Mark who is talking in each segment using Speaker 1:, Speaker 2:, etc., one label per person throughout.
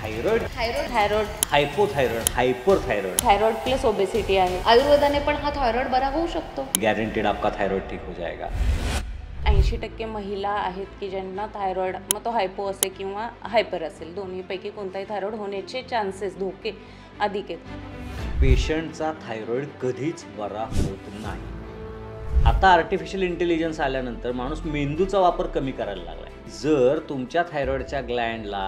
Speaker 1: Thyroid
Speaker 2: thyroid thyroid
Speaker 1: hypothyroid hyperthyroid
Speaker 2: thyroid plus obesity आहे. आयुर्वेदाने पण हा थायरॉइड बरा होऊ शकतो.
Speaker 1: गॅरंटेड आपका थायरॉइड ठीक हो जाएगा.
Speaker 2: 80% महिला आहेत की ज्यांना थायरॉइड, मग तो हायपो असेल किंवा हायपर असेल, दोन्हीपैकी कोणताही थायरॉइड होण्याचे चान्सेस धोके अधिक आहेत.
Speaker 1: पेशंटचा थायरॉइड कधीच बरा होत नाही. आता आर्टिफिशियल इंटेलिजन्स आल्यानंतर माणूस मेंदूचा वापर कमी करायला लागलाय. जर तुमच्या थायरॉइडच्या ग्लँडला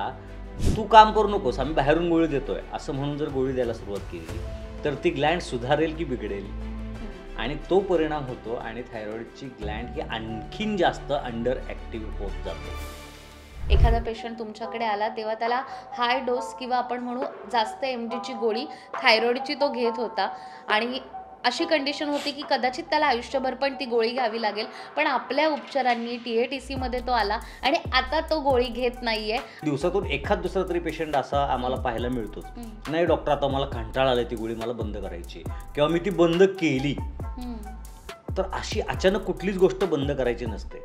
Speaker 1: तू काम करू नकोस, आम्ही बाहेरून गोळी देतोय असं म्हणून जर गोळी द्यायला सुरुवात केली तर ती ग्लँड सुधारेल की बिघडेल, आणि तो परिणाम होतो आणि थायरॉइडची ग्लँड ही आणखीन जास्त अंडर ॲक्टिव्ह होत जाते.
Speaker 2: एखादा पेशंट तुमच्याकडे आला तेव्हा त्याला हाय डोस किंवा आपण म्हणू जास्त MGची गोळी थायरॉइडची तो घेत होता, आणि अशी कंडिशन होती की कदाचित त्याला आयुष्यभर पण ती गोळी घ्यावी लागेल, पण आपल्या उपचारांनी TATC मध्ये तो आला आणि आता तो गोळी घेत नाहीये.
Speaker 1: दिवसातून एखाद दुसरा तरी पेशंट असा आम्हाला पाहायला मिळतोच, नाही डॉक्टर आता मला कंटाळा आलाय, ती गोळी मला बंद करायची किंवा मी ती बंद केली. तर अशी अचानक कुठलीच गोष्ट बंद करायची नसते.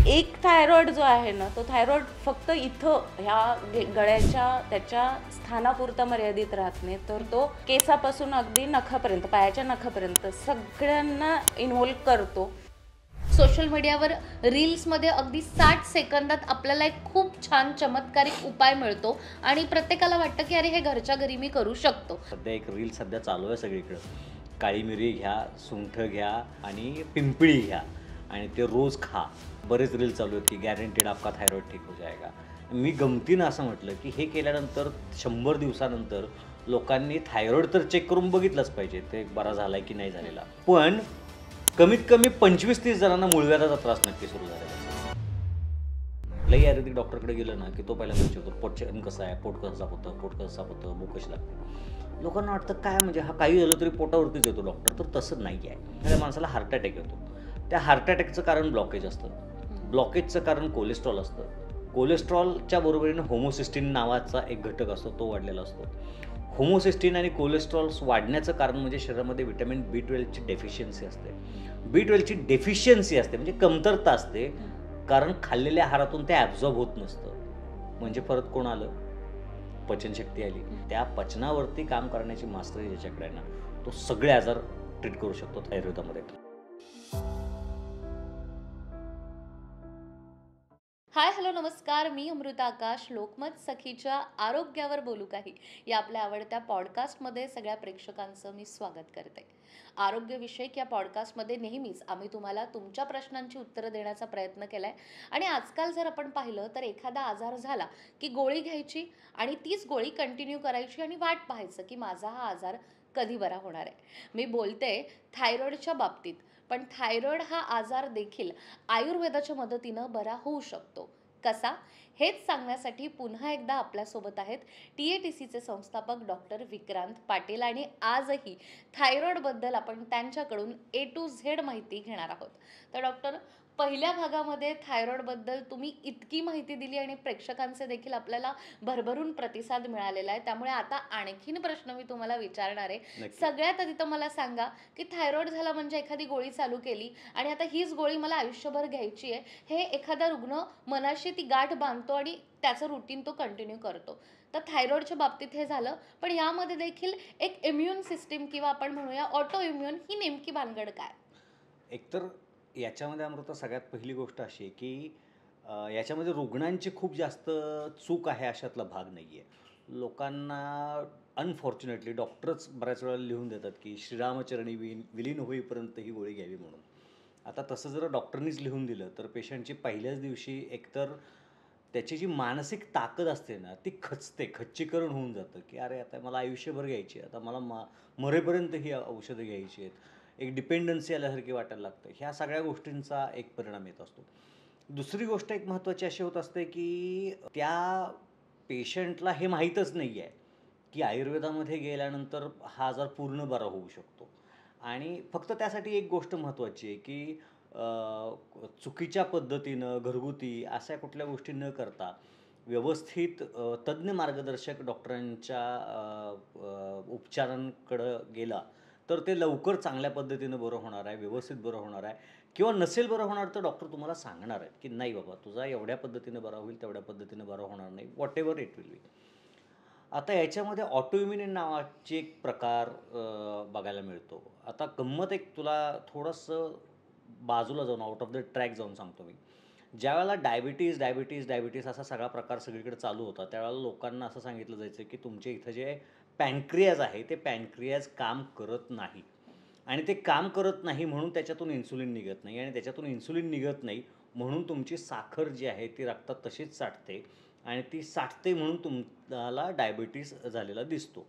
Speaker 2: एक थायरॉइड जो आहे ना, तो थायरॉइड फक्त इथं ह्या गळ्याच्या त्याच्या स्थानापुरता मर्यादित राहत नाही, तर तो केसापासून अगदी नखापर्यंत, पायाच्या नखापर्यंत सगळ्यांना इन्व्हॉल्व करतो. सोशल मीडियावर रील्समध्ये अगदी 60 सेकंदात आपल्याला एक खूप छान चमत्कारिक उपाय मिळतो आणि प्रत्येकाला वाटतं की अरे हे घरच्या घरी मी करू शकतो.
Speaker 1: सध्या एक रील सध्या चालू आहे सगळीकडं, काळी मिरी घ्या, सुंठ घ्या आणि पिंपळी घ्या आणि ते रोज खा. बरेच रील चालू आहेत की गॅरंटेड आपका थायरॉइड ठीक हो जाएगा. मी गमतीनं असं म्हटलं की हे केल्यानंतर 100 दिवसानंतर लोकांनी थायरॉइड तर चेक करून बघितलंच पाहिजे, ते बरा झाला आहे की नाही झालेला. पण कमीत कमी 25-30 जणांना मूळव्याधाचा त्रास नक्की सुरू झालेला. लई आयुर्वेदिक डॉक्टरकडे गेलं ना की तो पहिला विचारतो पोटचन कसं आहे, पोट कसं साफ होतं, पोट कसं साफ होतं, भूक कशी लागते. लोकांना वाटतं काय म्हणजे हा काही झालं तरी पोटावरतीच येतो डॉक्टर, तर तसं नाही आहे. त्या माणसाला हार्ट अटॅक येतो, त्या हार्ट अटॅकचं कारण ब्लॉकेज असतं, ब्लॉकेजचं कारण कोलेस्ट्रॉल असतं, कोलेस्ट्रॉलच्या बरोबरीने होमोसिस्टीन नावाचा एक घटक असतो, तो वाढलेला असतो. होमोसिस्टीन आणि कोलेस्ट्रॉल्स वाढण्याचं कारण म्हणजे शरीरामध्ये व्हिटॅमिन B12ची डेफिशियन्सी असते. B12ची डेफिशियन्सी असते म्हणजे कमतरता असते, कारण खाल्लेल्या आहारातून ते ॲब्झॉर्ब होत नसतं. म्हणजे परत कोण आलं, पचनशक्ती आली. त्या पचनावरती काम करण्याची मास्टरी ज्याच्याकडे आहे ना, तो सगळे आजार ट्रीट करू शकतो आयुर्वेदामध्ये.
Speaker 2: हाय हॅलो नमस्कार, मी अमृता आकाश. लोकमत सखीच्या आरोग्यावर बोलू काही या आपल्या आवडत्या पॉडकास्टमध्ये सगळ्या प्रेक्षकांचं मी स्वागत करते. आरोग्यविषयक या पॉडकास्टमध्ये नेहमीच आम्ही तुम्हाला तुमच्या प्रश्नांची उत्तरं देण्याचा प्रयत्न केला आहे. आणि आजकाल जर आपण पाहिलं तर एखादा आजार झाला की गोळी घ्यायची आणि तीच गोळी कंटिन्यू करायची आणि वाट पाहायचं की माझा हा आजार कधी बरा होणार आहे. मी बोलते थायरॉइडच्या बाबतीत, पण थायरॉइड हा आजार देखील आयुर्वेदाच्या मदतीनं बरा होऊ शकतो. कसा? हेच सांगण्यासाठी पुन्हा एकदा आपल्यासोबत आहेत TATCचे संस्थापक डॉक्टर विक्रांत पाटील, आणि आजही थायरॉइडबद्दल आपण त्यांच्याकडून A to Z माहिती घेणार आहोत. तर डॉक्टर, पहिल्या भागामध्ये थायरॉइडबद्दल तुम्ही इतकी माहिती दिली आणि प्रेक्षकांचे देखील आपल्याला भरभरून प्रतिसाद मिळालेला आहे, त्यामुळे आता आणखीन प्रश्न मी तुम्हाला विचारणार आहे. सगळ्यात आधी तर मला सांगा की थायरॉइड झाला म्हणजे एखादी गोळी चालू केली आणि आता हीच गोळी मला आयुष्यभर घ्यायची आहे, हे एखादा रुग्ण मनाशी ती गाठ बांधतो आणि त्याचं रुटीन तो कंटिन्यू करतो. तर थायरॉइडच्या बाबतीत हे झालं, पण यामध्ये देखील एक इम्युन सिस्टीम किंवा आपण म्हणूया ऑटो इम्युन, ही नेमकी भानगड काय?
Speaker 1: एकतर याच्यामध्ये अमृता सगळ्यात पहिली गोष्ट अशी आहे की याच्यामध्ये रुग्णांची खूप जास्त चूक आहे अशातला भाग नाही आहे. लोकांना अनफॉर्च्युनेटली डॉक्टरच बऱ्याच वेळा लिहून देतात की श्रीरामचरणी विलीन होईपर्यंत ही गोळी घ्यावी म्हणून. आता तसं जर डॉक्टरनीच लिहून दिलं तर पेशंटची पहिल्याच दिवशी एकतर त्याची जी मानसिक ताकद असते ना ती खच्चीकरण होऊन जातं की अरे आता मला आयुष्यभर घ्यायची, आता मला मरेपर्यंत ही औषधं घ्यायची आहेत, एक डिपेंडन्सी आल्यासारखी वाटायला लागतं. ह्या सगळ्या गोष्टींचा एक परिणाम येत असतो. दुसरी गोष्ट एक महत्त्वाची अशी होत असते की त्या पेशंटला हे माहीतच नाही आहे की आयुर्वेदामध्ये गेल्यानंतर हा आजार पूर्ण बरा होऊ शकतो. आणि फक्त त्यासाठी एक गोष्ट महत्त्वाची आहे की चुकीच्या पद्धतीनं घरगुती अशा कुठल्या गोष्टी न करता व्यवस्थित तज्ज्ञ मार्गदर्शक डॉक्टरांच्या उपचारांकडं गेला तर ते लवकर चांगल्या पद्धतीनं बरं होणार आहे, व्यवस्थित बरं होणार आहे. किंवा नसेल बरं होणार तर डॉक्टर तुम्हाला सांगणार आहेत की नाही बाबा तुझा एवढ्या पद्धतीनं बरा होईल, तेवढ्या पद्धतीनं बरा होणार नाही, what ever it will be. आता याच्यामध्ये ऑटोइम्युन नावाची एक प्रकार बघायला मिळतो. आता गंमत एक तुला थोडंसं बाजूला जाऊन आउट ऑफ द ट्रॅक जाऊन सांगतो मी. ज्यावेळेला डायबिटीज असा सगळा प्रकार सगळीकडे चालू होता, त्यावेळेला लोकांना असं सांगितलं जायचं की तुमच्या इथं जे पॅनक्रियाज आहे, ते पॅनक्रियाज काम करत नाही आणि ते काम करत नाही म्हणून त्याच्यातून इन्सुलिन निघत नाही आणि त्याच्यातून इन्सुलिन निघत नाही म्हणून तुमची साखर जी आहे ती रक्तात तशीच साठते आणि ती साठते म्हणून तुम्हाला डायबिटीस झालेला दिसतो.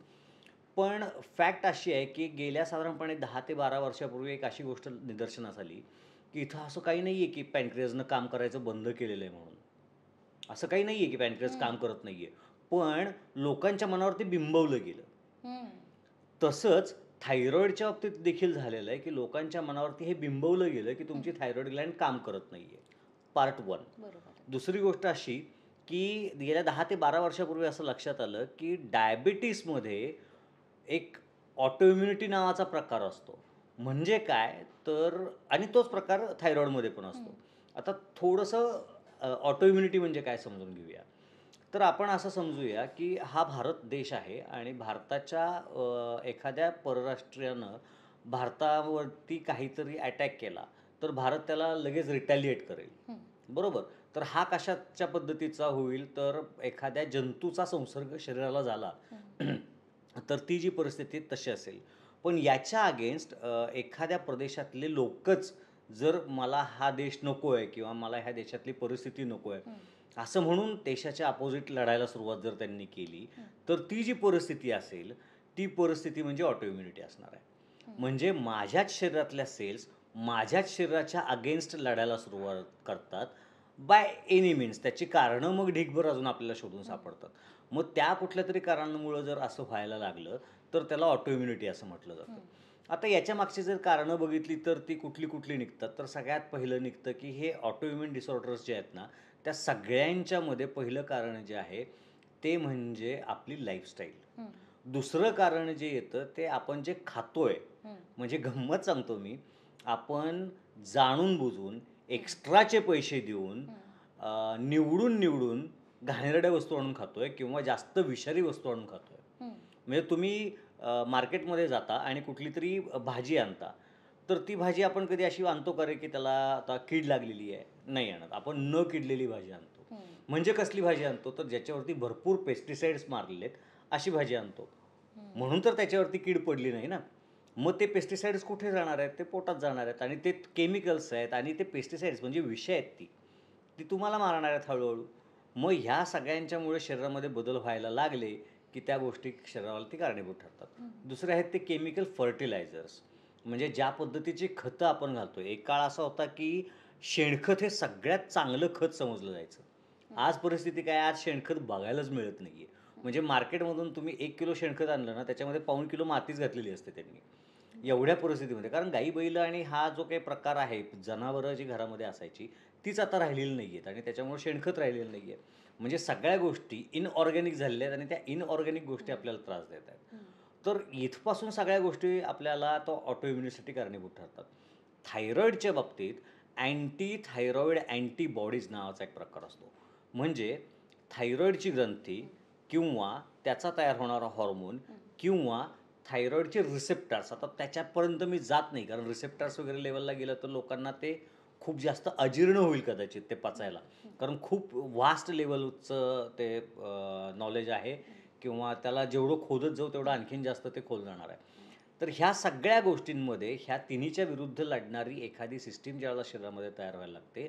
Speaker 1: पण फॅक्ट अशी आहे की गेल्या साधारणपणे 10 ते 12 वर्षापूर्वी एक अशी गोष्ट निदर्शनास आली, की इथं असं काही नाही आहे की पॅनक्रियाजनं काम करायचं बंद केलेलं आहे म्हणून. असं काही नाही आहे की पॅनक्रियाज काम
Speaker 2: हं,
Speaker 1: करत नाही आहे. पण लोकांच्या मनावरती बिंबवलं गेलं.
Speaker 2: हं.
Speaker 1: तसंच थायरॉईडच्या बाबतीत देखील झालेलं आहे, की लोकांच्या मनावरती हे बिंबवलं गेलं, की तुमची थायरॉईड ग्लँड काम करत नाही आहे. पार्ट 1.
Speaker 2: बरोबर आहे.
Speaker 1: दुसरी गोष्ट अशी, की गेल्या 10 ते 12 वर्षापूर्वी असं लक्षात आलं, की डायबिटीसमध्ये एक ऑटोइम्युनिटी नावाचा प्रकार असतो. म्हणजे काय तर आणि तोच प्रकार थायरॉईडमध्ये पण
Speaker 2: हं,
Speaker 1: असतो. आता थोडंसं ऑटोइम्युनिटी म्हणजे काय समजून घेऊया. तर आपण असं समजूया, की हा भारत देश आहे आणि भारताच्या एखाद्या परराष्ट्रीयानं भारतावरती काहीतरी अटॅक केला, तर भारत त्याला लगेच रिटॅलिएट करेल.
Speaker 2: हं,
Speaker 1: बरोबर? तर हा कशाच्या पद्धतीचा होईल, तर एखाद्या जंतूचा संसर्ग शरीराला झाला,
Speaker 2: हं,
Speaker 1: तर ती जी परिस्थिती तशी असेल. पण याच्या अगेन्स्ट एखाद्या प्रदेशातले लोकच जर मला हा देश नको आहे किंवा मला ह्या देशातली परिस्थिती नको आहे,
Speaker 2: हं,
Speaker 1: असं म्हणून देशाच्या अपोझिट लढायला सुरुवात जर त्यांनी केली,
Speaker 2: हं,
Speaker 1: तर ती जी परिस्थिती असेल, ती परिस्थिती म्हणजे ऑटोइम्युनिटी असणार आहे.
Speaker 2: हं,
Speaker 1: म्हणजे माझ्याच शरीरातल्या सेल्स माझ्याच शरीराच्या अगेन्स्ट लढायला सुरुवात करतात बाय एनी मीन्स. त्याची कारणं मग ढीगभर अजून आपल्याला शोधून
Speaker 2: हं,
Speaker 1: सापडतात. मग त्या कुठल्यातरी कारणामुळं जर असं व्हायला लागलं, तर त्याला ऑटोइम्युनिटी असं म्हटलं जातं.
Speaker 2: हं,
Speaker 1: आता याच्यामागची जर कारणं बघितली तर ती कुठली निघतात, तर सगळ्यात पहिलं निघतं, की हे ऑटोइम्यून डिसऑर्डर्स जे आहेत ना, त्या सगळ्यांच्यामध्ये पहिलं कारण जे आहे, ते म्हणजे आपली लाईफस्टाईल.
Speaker 2: हं,
Speaker 1: दुसरं कारण जे येतं, ते आपण जे खातोय.
Speaker 2: हं,
Speaker 1: म्हणजे गंमत सांगतो मी, आपण जाणून-बुजून
Speaker 2: हं,
Speaker 1: एक्स्ट्राचे पैसे देऊन
Speaker 2: हं,
Speaker 1: निवडून घाणेरड्या वस्तू आणून खातोय किंवा जास्त विषारी वस्तू आणून खातोय.
Speaker 2: हं,
Speaker 1: म्हणजे तुम्ही मार्केटमध्ये जाता आणि कुठलीतरी भाजी आणता. तर ती भाजी आपण कधी अशी आणतो का रे, की त्याला आता कीड लागलेली आहे? नाही आणत. आपण न किडलेली भाजी आणतो.
Speaker 2: हं,
Speaker 1: म्हणजे कसली भाजी आणतो? तर ज्याच्यावरती भरपूर पेस्टिसाइड्स मारलेले आहेत, अशी भाजी आणतो.
Speaker 2: हं,
Speaker 1: म्हणून तर त्याच्यावरती कीड पडली नाही ना. मग ते पेस्टिसाइड्स कुठे जाणार आहेत? ते पोटात जाणार आहेत आणि ते केमिकल्स आहेत आणि ते पेस्टिसाइड्स म्हणजे विष आहेत ती. ती तुम्हाला मारणार आहेत हळू-हळू. मग ह्या सगळ्यांच्यामुळे शरीरामध्ये बदल व्हायला लागले, की त्या गोष्टी शरीरावरती कारणीभूत ठरतात.
Speaker 2: हं,
Speaker 1: दुसरे आहेत ते केमिकल फर्टिलायझर्स. म्हणजे ज्या पद्धतीची खतं आपण घालतोय. एक काळ असा होता, की शेणखत हे सगळ्यात चांगलं खत समजलं जायचं.
Speaker 2: हं,
Speaker 1: आज परिस्थिती काय आहे, आज शेणखत बघायलाच मिळत नाहीये.
Speaker 2: हं,
Speaker 1: म्हणजे मार्केटमधून तुम्ही 1 किलो शेणखत आणलं ना, त्याच्यामध्ये पाऊण किलो मातीच घातलेली असते त्यांनी. एवढ्या
Speaker 2: बरोबर.
Speaker 1: परिस्थितीमध्ये. कारण गाई-बैल आणि हा जो काही प्रकार आहे, जनावरं जी घरामध्ये असायची, तीच आता राहिलेली नाही आहेत आणि त्याच्यामुळे शेणखत राहिलेलं नाही आहे. म्हणजे सगळ्या गोष्टी इनऑर्गॅनिक झालेल्या आहेत आणि त्या इनऑर्गॅनिक गोष्टी
Speaker 2: हं,
Speaker 1: आपल्याला त्रास देत आहेत.
Speaker 2: हं,
Speaker 1: तर इथपासून सगळ्या गोष्टी आपल्याला तो ऑटोइम्युनिटीसाठी कारणीभूत ठरतात. थायरॉईडच्या बाबतीत अँटी थायरॉईड अँटीबॉडीज नावाचा एक प्रकार असतो. म्हणजे थायरॉईडची ग्रंथी
Speaker 2: हं,
Speaker 1: किंवा त्याचा तयार होणारा हॉर्मोन
Speaker 2: हं,
Speaker 1: किंवा थायरॉईडचे रिसेप्टर्स. आता त्याच्यापर्यंत मी जात नाही, कारण रिसेप्टर्स वगैरे लेव्हलला गेलं तर लोकांना ते खूप जास्त अजीर्ण होईल कदाचित ते
Speaker 2: हं,
Speaker 1: पचायला.
Speaker 2: हं,
Speaker 1: कारण खूप वास्ट लेव्हलचं ते नॉलेज आहे किंवा त्याला जेवढं खोदत जाऊ तेवढं
Speaker 2: हं,
Speaker 1: आणखीन जास्त ते खोल जाणार आहे.
Speaker 2: हं,
Speaker 1: तर ह्या सगळ्या गोष्टींमध्ये ह्या तिन्हीच्या विरुद्ध लढणारी एखादी सिस्टीम ज्यावेळेला शरीरामध्ये तयार व्हायला लागते,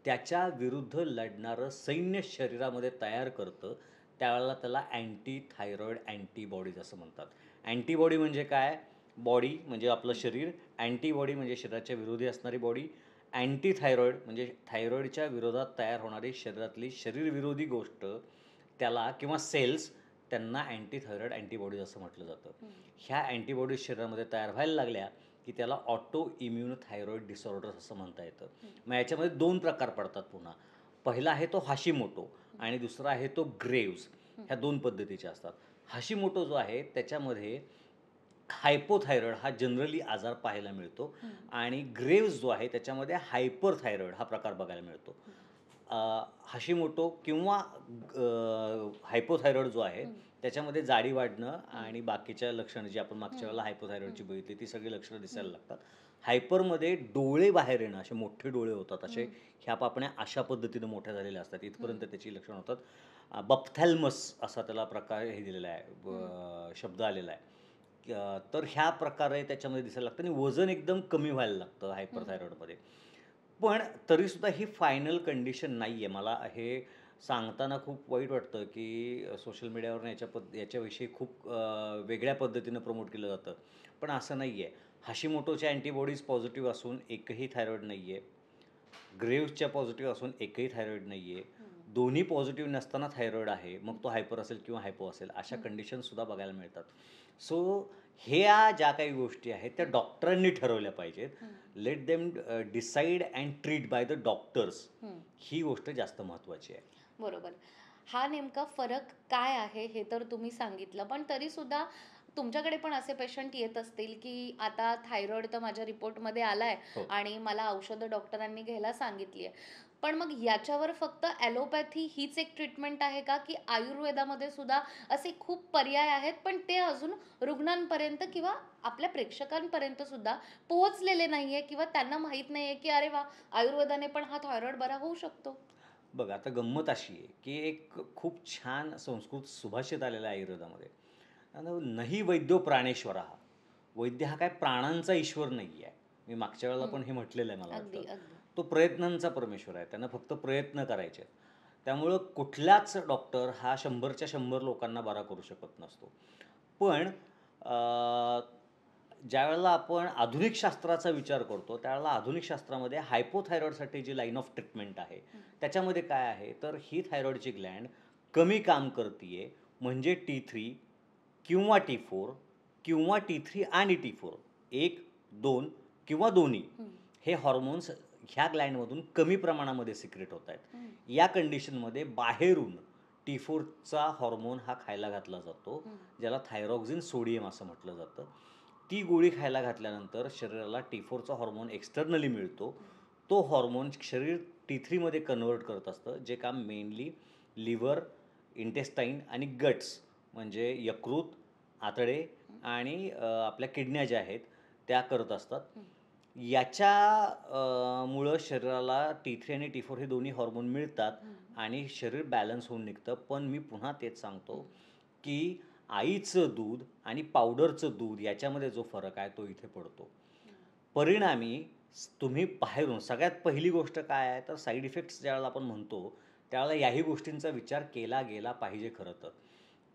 Speaker 1: त्याच्या विरुद्ध लढणारं सैन्य शरीरामध्ये तयार करतं. त्यावेळेला त्याला अँटी थायरॉईड अँटीबॉडीज असं म्हणतात. अँटीबॉडी म्हणजे काय? बॉडी म्हणजे आपलं
Speaker 2: हं,
Speaker 1: शरीर, अँटीबॉडी म्हणजे शरीराच्या विरोधी असणारी बॉडी, अँटी थायरॉईड म्हणजे थायरॉईडच्या विरोधात तयार होणारी शरीरातली शरीरविरोधी गोष्ट, त्याला किंवा सेल्स, त्यांना अँटी थायरॉईड अँटीबॉडीज असं म्हटलं जातं.
Speaker 2: हं,
Speaker 1: ह्या अँटीबॉडीज शरीरामध्ये तयार व्हायला लागल्या, की त्याला ऑटो इम्यून थायरॉईड डिसऑर्डर्स असं म्हणता येतं.
Speaker 2: हं,
Speaker 1: मग याच्यामध्ये 2 प्रकार पडतात पुन्हा. पहिला आहे तो हाशिमोटो
Speaker 2: हं,
Speaker 1: आणि दुसरा आहे तो ग्रेव्हज.
Speaker 2: हं,
Speaker 1: ह्या 2 पद्धतीचे असतात. हाशिमोटो जो आहे त्याच्यामध्ये हायपोथायरॉईड हा जनरली आजार पाहायला मिळतो
Speaker 2: हं,
Speaker 1: आणि ग्रेव्हज जो आहे त्याच्यामध्ये हायपरथायरॉईड हा प्रकार बघायला मिळतो.
Speaker 2: हं,
Speaker 1: हाशिमोटो किंवा हायपोथायरॉइड जो आहे
Speaker 2: हं.
Speaker 1: त्याच्यामध्ये जाडी वाढणं आणि बाकीच्या लक्षणं जी आपण मागच्या वेळेला हायपोथायरॉइडची बघितली ती सगळी लक्षणं दिसायला लागतात. हायपरमध्ये डोळे बाहेर येणं, असे मोठे डोळे होतात, असे ह्या पापण्या अशा पद्धतीनं मोठ्या झालेल्या असतात, इथपर्यंत त्याची लक्षणं होतात. बप्थॅल्मस असा त्याला प्रकार हे दिलेला आहे, शब्द आलेला आहे. तर ह्या प्रकारे त्याच्यामध्ये दिसायला लागतं आणि वजन एकदम कमी व्हायला लागतं हायपरथायरॉइडमध्ये. पण तरीसुद्धा ही फायनल कंडिशन नाही आहे. मला हे सांगताना खूप वाईट वाटतं, की सोशल मीडियावरून याच्याविषयी खूप वेगळ्या पद्धतीनं प्रमोट केलं जातं. पण असं नाही आहे. हाशिमोटोच्या अँटीबॉडीज पॉझिटिव्ह असून एकही थायरॉईड नाही आहे. ग्रेव्हजच्या पॉझिटिव्ह असून एकही थायरॉईड नाही आहे. दोन्ही पॉझिटिव्ह नसताना थायरॉईड आहे. मग तो हायपर असेल किंवा हायपो असेल, अशा कंडिशनसुद्धा बघायला मिळतात. सो ह्या ज्या काही गोष्टी आहेत त्या डॉक्टरांनी ठरवल्या पाहिजेत. Let them decide and treat by the doctors. ही गोष्ट जास्त महत्त्वाची आहे.
Speaker 2: बरोबर. हा नेमका फरक काय आहे हे तर तुम्ही सांगितलं. पण तरीसुद्धा तुमच्याकडे पण असे पेशंट येत असतील, की आता थायरॉईड तर माझ्या रिपोर्टमध्ये आलाय
Speaker 1: हो.
Speaker 2: आणि मला औषधं डॉक्टरांनी घ्यायला सांगितली आहे. पण मग याच्यावर फक्त ॲलोपॅथी हीच एक ट्रीटमेंट आहे का? की आयुर्वेदामध्ये सुद्धा असे खूप पर्याय आहेत, पण ते अजून रुग्णांपर्यंत किंवा आपल्या प्रेक्षकांपर्यंत सुद्धा पोहोचलेले नाहीये किंवा त्यांना माहीत नाहीये, की अरे वाह! आयुर्वेदाने पण हा थायरॉईड बरा होऊ शकतो?
Speaker 1: बघा, आता गंमत अशी आहे, की एक खूप छान संस्कृत सुभाषित आलेला आहे आयुर्वेदामध्ये. "नहि वैद्यो प्राणेश्वरः." वैद्य हा काय प्राणांचा ईश्वर नाही आहे. मी मागच्या वेळेला पण हे म्हटलेलं आहे मला
Speaker 2: अगदी,
Speaker 1: वाटतं.
Speaker 2: अगदी.
Speaker 1: तो प्रयत्नांचा परमेश्वर आहे. त्यांना फक्त प्रयत्न करायचे आहेत. त्यामुळं कुठलाच डॉक्टर हा 100च्या 100 लोकांना बरा करू शकत नसतो. पण ज्यावेळेला आपण आधुनिक शास्त्राचा विचार करतो, त्यावेळेला आधुनिक शास्त्रामध्ये हायपोथायरॉईडसाठी जी लाईन ऑफ ट्रीटमेंट आहे, त्याच्यामध्ये काय आहे, तर ही थायरॉईडची ग्लँड कमी काम करतीये, म्हणजे T3 किंवा T4 किंवा T3 आणि T4, 1, 2 किंवा दोन्ही हे हॉर्मोन्स ह्या ग्लँडमधून कमी प्रमाणामध्ये सिक्रेट होत आहेत. या कंडिशनमध्ये बाहेरून T4चा हॉर्मोन हा खायला घातला जातो, ज्याला थायरॉक्सिन सोडियम असं म्हटलं जातं. ती गोळी खायला घातल्यानंतर शरीराला T4चा हॉर्मोन एक्सटर्नली मिळतो. तो हॉर्मोन शरीर T3मध्ये कन्व्हर्ट करत असतं, जे काम मेनली लिव्हर, इंटेस्टाईन आणि गट्स म्हणजे यकृत, आतडे आणि आपल्या किडन्या ज्या आहेत त्या करत असतात. मुळं शरीराला T3 आणि T4 हे दोन्ही हॉर्मोन मिळतात आणि शरीर बॅलन्स होऊन निघतं. पण मी पुन्हा तेच सांगतो, की आईचं दूध आणि पावडरचं दूध याच्यामध्ये जो फरक आहे तो इथे पडतो. परिणामी तुम्ही बाहेरून सगळ्यात पहिली गोष्ट काय आहे, तर साईड इफेक्ट्स ज्यावेळेला आपण म्हणतो, त्यावेळेला याही गोष्टींचा विचार केला गेला पाहिजे खरं तर,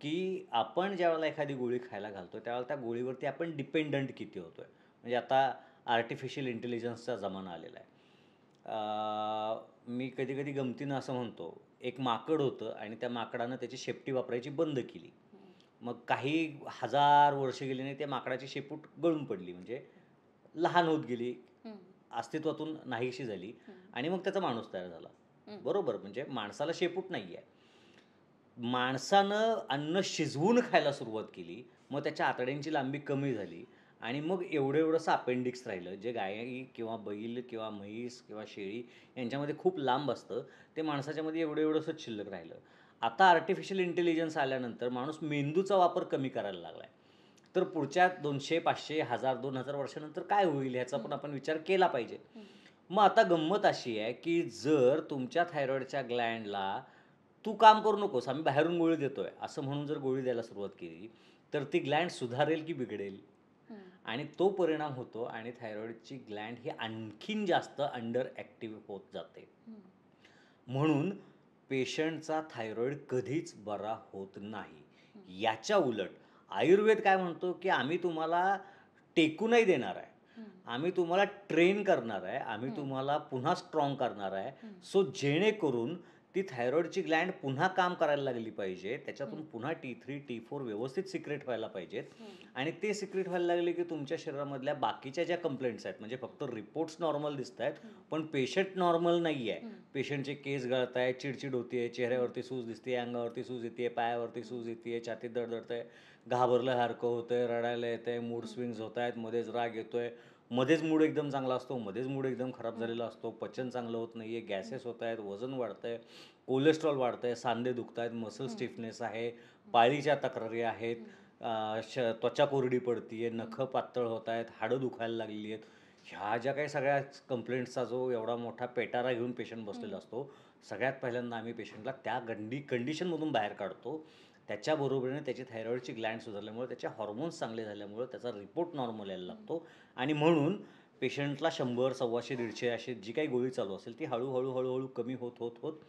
Speaker 1: की आपण ज्यावेळेला एखादी गोळी खायला घालतो, त्यावेळेला त्या गोळीवरती आपण डिपेंडंट किती होतोय. म्हणजे आता आर्टिफिशियल इंटेलिजन्सचा जमाना आलेला आहे. मी कधी-कधी गमतीनं असं म्हणतो, एक माकड होतं आणि त्या माकडानं त्याची शेपटी वापरायची बंद केली. मग काही हजार वर्ष गेली नाही, त्या माकडाची शेपूट गळून पडली, म्हणजे लहान होत गेली, अस्तित्वातून नाहीशी झाली आणि मग त्याचा माणूस तयार झाला. बरोबर, म्हणजे माणसाला शेपूट नाही आहे. माणसानं अन्न शिजवून खायला सुरुवात केली, मग त्याच्या आतड्यांची लांबी कमी झाली आणि मग एवढं-एवढंसं अपेंडिक्स राहिलं, जे गाय किंवा बैल किंवा म्हैस किंवा शेळी यांच्यामध्ये खूप लांब असतं, ते माणसाच्यामध्ये एवढं-एवढंसंच शिल्लक राहिलं. आता आर्टिफिशियल इंटेलिजन्स आल्यानंतर माणूस मेंदूचा वापर कमी करायला लागला आहे. तर पुढच्या 200, 500, 1000, 2000 वर्षानंतर काय होईल ह्याचा पण आपण विचार केला पाहिजे. मग आता गंमत अशी आहे, की जर तुमच्या थायरॉईडच्या ग्लँडला "तू काम करू नकोस, आम्ही बाहेरून गोळी देतोय," असं म्हणून जर गोळी द्यायला सुरुवात केली, तर ती ग्लँड सुधारेल की बिघडेल? आणि तो परिणाम होतो आणि थायरॉईडची ग्लँड ही आणखीन जास्त अंडर ॲक्टिव्ह होत जाते. म्हणून पेशंटचा थायरॉईड कधीच बरा होत नाही. याच्या उलट आयुर्वेद काय म्हणतो, की आम्ही तुम्हाला टेकूनही देणार आहे. आम्ही तुम्हाला ट्रेन करणार आहे. आम्ही तुम्हाला पुन्हा स्ट्राँग करणार आहे. सो जेणेकरून ती थायरॉईडची ग्लँड पुन्हा काम करायला लागली पाहिजे. त्याच्यातून पुन्हा T3, T4 व्यवस्थित सिक्रेट व्हायला पाहिजेत आणि ते सिक्रेट व्हायला लागले, की तुमच्या शरीरामधल्या बाकीच्या ज्या कंप्लेंट्स आहेत, म्हणजे फक्त रिपोर्ट्स नॉर्मल दिसतायत, पण पेशंट नॉर्मल नाही आहे. पेशंटचे केस गळतायत, चिडचिड होतीये, चेहऱ्यावरती सूज दिसते, अंगावरती सूज येते, पायावरती सूज येते, छातीत धडधडतंय, घाबरल्यासारखं होतंय, रडायला येतंय, मूड स्विंग्स होत आहेत, मध्येच राग येतोय, मध्येच मूड एकदम चांगला असतो, मध्येच मूड एकदम खराब झालेला असतो, पचन चांगलं होत नाही आहे, गॅसेस होत आहेत, वजन वाढतं आहे, कोलेस्ट्रॉल वाढतं आहे, सांधे दुखत आहेत, मसल स्टिफनेस आहे, पाळीच्या तक्रारी आहेत, त्वचा कोरडी पडती आहे, नखं पातळ होत आहेत, हाडं दुखायला लागलेली आहेत. ह्या ज्या काही सगळ्या कंप्लेंट्सचा जो एवढा मोठा पेटारा घेऊन पेशंट बसलेला असतो, सगळ्यात पहिल्यांदा आम्ही पेशंटला त्या कंडिशनमधून बाहेर काढतो. त्याच्याबरोबरीने त्याची थायरॉईडची ग्लँड सुधारल्यामुळे, त्याचे हॉर्मोन्स चांगले झाल्यामुळे त्याचा रिपोर्ट नॉर्मल यायला लागतो आणि म्हणून पेशंटला 100, 125, 150 अशी जी काही गोळी चालू असेल ती हळूहळू कमी होत होत होत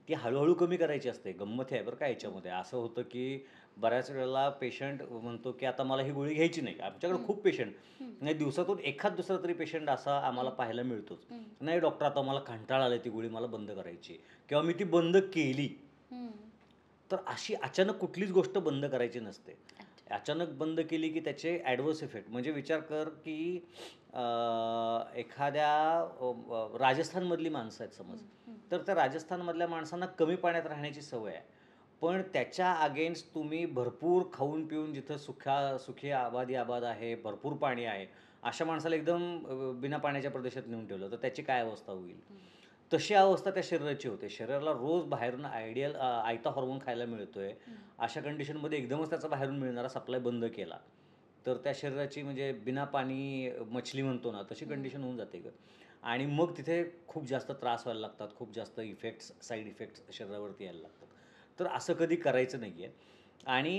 Speaker 1: ती हळूहळू कमी करायची असते. गंमत आहे बरं का याच्यामध्ये. असं होतं की बऱ्याच वेळेला पेशंट म्हणतो की आता मला ही गोळी घ्यायची नाही. आमच्याकडे खूप पेशंट, नाही दिवसातून एखाद दुसरा तरी पेशंट असा आम्हाला पाहायला मिळतोच. नाही डॉक्टर आता मला कंटाळा आला, ती गोळी मला बंद करायची किंवा मी ती बंद केली. तर अशी अचानक कुठलीच गोष्ट बंद करायची नसते. अचानक बंद केली की त्याचे ॲडव्हर्स इफेक्ट, म्हणजे विचार कर की एखाद्या राजस्थानमधली माणसं आहेत समज, तर त्या राजस्थानमधल्या माणसांना कमी पाण्यात राहण्याची सवय आहे. पण त्याच्या अगेन्स्ट तुम्ही भरपूर खाऊन पिऊन जिथं सुखी आबाद आहे, भरपूर पाणी आहे, अशा माणसाला एकदम बिना पाण्याच्या प्रदेशात नेऊन ठेवलं तर त्याची काय अवस्था होईल? तशी अवस्था त्या शरीराची होते. शरीराला रोज बाहेरून आयता हॉर्मोन खायला मिळतोय. अशा कंडिशनमध्ये एकदमच त्याचा बाहेरून मिळणारा सप्लाय बंद केला, तर त्या शरीराची म्हणजे बिना पाणी मछली म्हणतो ना, तशी कंडिशन होऊन जाते गं. आणि मग तिथे खूप जास्त त्रास व्हायला लागतात, खूप जास्त साईड इफेक्ट्स शरीरावरती यायला लागतात. तर असं कधी करायचं नाही आहे. आणि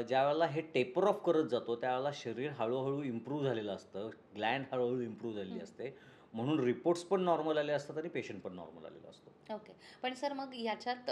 Speaker 1: ज्यावेळेला हे टेपर ऑफ करत जातो, त्यावेळेला शरीर हळूहळू इम्प्रूव्ह झालेलं असतं, ग्लँड हळूहळू इम्प्रूव्ह झालेली असते. म्हणून रिपोर्ट्स पण नॉर्मल आले असतात आणि पेशंट पण नॉर्मल आलेला असतो.
Speaker 2: ओके. पण सर मग याच्यात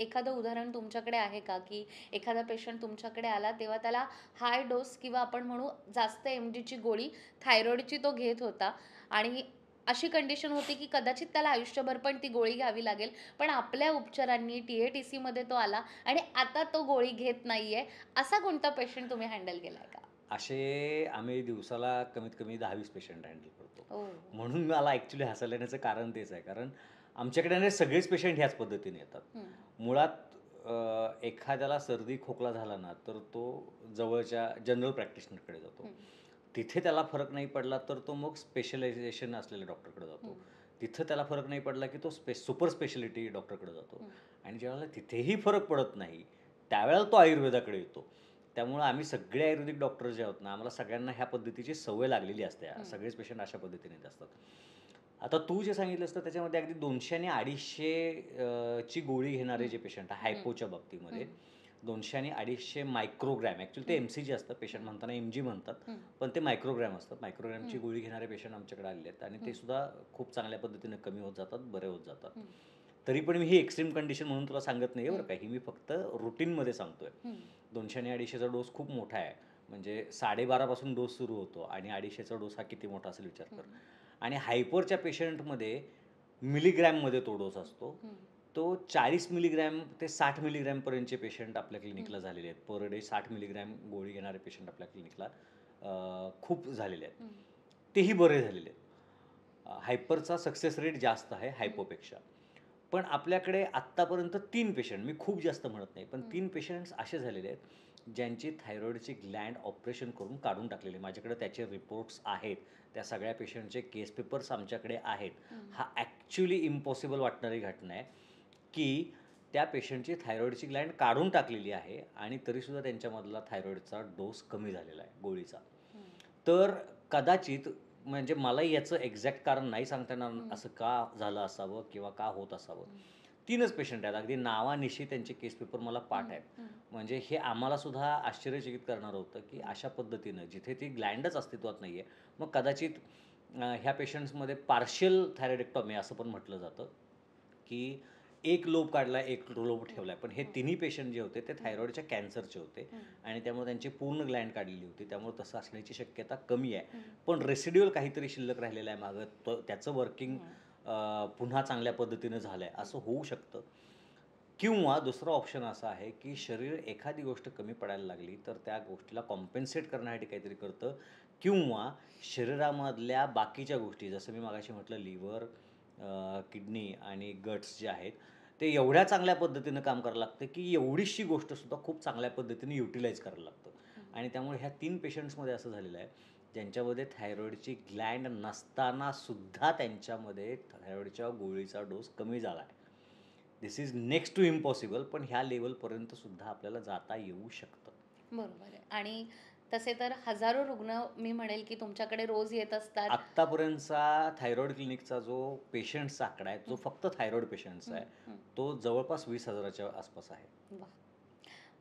Speaker 2: एखादं उदाहरण तुमच्याकडे आहे का, की एखादा पेशंट तुमच्याकडे आला तेव्हा त्याला हाय डोस किंवा आपण म्हणू जास्त MGची गोळी थायरॉईडची तो घेत होता आणि अशी कंडिशन होती की कदाचित त्याला आयुष्यभर पण ती गोळी घ्यावी लागेल. पण आपल्या उपचारांनी TATCमध्ये तो आला आणि आता तो गोळी घेत नाहीये. असा कोणता पेशंट तुम्ही हँडल केलाय का?
Speaker 1: असे आम्ही दिवसाला कमीत कमी 10-20 पेशंट हँडल करतो.
Speaker 2: ओह!
Speaker 1: म्हणून मला ॲक्च्युली हसायला येण्याचं कारण तेच आहे. कारण आमच्याकडे ना सगळेच पेशंट ह्याच पद्धतीने येतात. मुळात एखाद्याला सर्दी खोकला झाला ना, तर तो जवळच्या जनरल प्रॅक्टिशनरकडे जातो. तिथे त्याला फरक नाही पडला तर तो मग स्पेशलायझेशन असलेल्या डॉक्टरकडे जातो. तिथं त्याला फरक नाही पडला की तो सुपर स्पेशालिटी डॉक्टरकडे जातो. आणि ज्यावेळेला तिथेही फरक पडत नाही, त्यावेळेला तो आयुर्वेदाकडे येतो. त्यामुळं आम्ही सगळे आयुर्वेदिक डॉक्टर जे आहोत ना, आम्हाला सगळ्यांना ह्या पद्धतीची सवय लागलेली असते. सगळेच पेशंट अशा पद्धतीने येत असतात. आता तू जे सांगितलंस तर त्याच्यामध्ये अगदी 200 आणि 250 ची गोळी घेणारे जे पेशंट आहे हायपोच्या बाबतीमध्ये, 200 आणि 250 मायक्रोग्रॅम, ॲक्च्युअली ते MCG असतं, पेशंट म्हणताना MG म्हणतात, पण ते मायक्रोग्रॅम असतात. मायक्रोग्रॅमची गोळी घेणारे पेशंट आमच्याकडे आलेले आहेत आणि ते सुद्धा खूप चांगल्या पद्धतीने कमी होत जातात, बरे होत जातात. तरी पण मी ही एक्स्ट्रीम कंडिशन म्हणून तुला सांगत नाही आहे बरं का, ही मी फक्त रुटीनमध्ये सांगतोय. 200 आणि 250चा डोस खूप मोठा आहे. म्हणजे 12.5 पासून डोस सुरू होतो आणि 250चा डोस हा किती मोठा असेल विचार कर. आणि हायपरच्या पेशंटमध्ये मिलीग्रॅममध्ये तो डोस असतो. तो 40 मिलीग्रॅम ते 60 मिलीग्रॅमपर्यंतचे पेशंट आपल्या क्लिनिकला झालेले आहेत. पर डे 60 मिलीग्रॅम गोळी घेणारे पेशंट आपल्या क्लिनिकला खूप झालेले आहेत. तेही बरे झालेले आहेत. हायपरचा सक्सेस रेट जास्त आहे हायपोपेक्षा. पण आपल्याकडे आत्तापर्यंत 3 पेशंट, मी खूप जास्त म्हणत नाही, पण 3 पेशंट्स असे झालेले आहेत, ज्यांची थायरॉईडची ग्लँड ऑपरेशन करून काढून टाकलेली. माझ्याकडे त्याचे रिपोर्ट्स आहेत. त्या सगळ्या पेशंटचे केस पेपर्स आमच्याकडे आहेत. हा ॲक्च्युअली इम्पॉसिबल वाटणारी घटना आहे, की त्या पेशंटची थायरॉईडची ग्लँड काढून टाकलेली आहे आणि तरीसुद्धा त्यांच्यामधला थायरॉईडचा डोस कमी झालेला आहे गोळीचा. तर कदाचित, म्हणजे मला याचं एक्झॅक्ट कारण नाही सांगता येणार असं का झालं असावं किंवा का होत असावं. 3च पेशंट आहेत. अगदी नावानिशी त्यांचे केस पेपर मला पाठ आहेत. म्हणजे हे आम्हाला सुद्धा आश्चर्यचकित करणारं होतं, की अशा पद्धतीनं जिथे ती ग्लँडच अस्तित्वात नाही आहे. मग कदाचित ह्या पेशंट्समध्ये पार्शियल थायरॉइडेक्टॉमी असं पण म्हटलं जातं, की एक लोब काढला, एक लोब ठेवला. पण हे तिन्ही पेशंट जे होते ते थायरॉईडच्या कॅन्सरचे होते आणि त्यामुळे त्यांची पूर्ण ग्लँड काढलेली होती. त्यामुळे तसं असण्याची शक्यता कमी आहे. पण रेसिड्युअल काहीतरी शिल्लक राहिलेलं आहे मागं, त्याचं वर्किंग पुन्हा चांगल्या पद्धतीनं झालं आहे असं होऊ शकतं. किंवा दुसरा ऑप्शन असा आहे, की शरीर एखादी गोष्ट कमी पडायला लागली तर त्या गोष्टीला कॉम्पेन्सेट करण्यासाठी काहीतरी करतं किंवा शरीरामधल्या बाकीच्या गोष्टी, जसं मी मगाशी म्हटलं लिव्हर, किडनी आणि गट्स जे आहेत, ते एवढ्या चांगल्या पद्धतीनं काम करायला लागतं, की एवढीशी गोष्टसुद्धा खूप चांगल्या पद्धतीने युटिलाइज करायला लागतं. आणि त्यामुळे ह्या 3 पेशंट्समध्ये असं झालेलं आहे, ज्यांच्यामध्ये थायरॉईडची ग्लँड नसताना सुद्धा त्यांच्यामध्ये थायरॉईडच्या गोळीचा डोस कमी झाला आहे. दिस इज नेक्स्ट टू इम्पॉसिबल, पण ह्या लेवलपर्यंत सुद्धा आपल्याला जाता येऊ शकतं.
Speaker 2: बरोबर आहे. आणि तसे तर हजारो रुग्ण मी म्हणेल की तुमच्याकडे रोज येत असतात.
Speaker 1: आत्तापर्यंतचा थायरॉईड क्लिनिकचा जो पेशंट्सचा आकडा आहे, जो फक्त थायरॉईड पेशंट्सचा आहे,
Speaker 2: हं,
Speaker 1: तो जवळपास 20,000च्या आसपास आहे.
Speaker 2: वाह!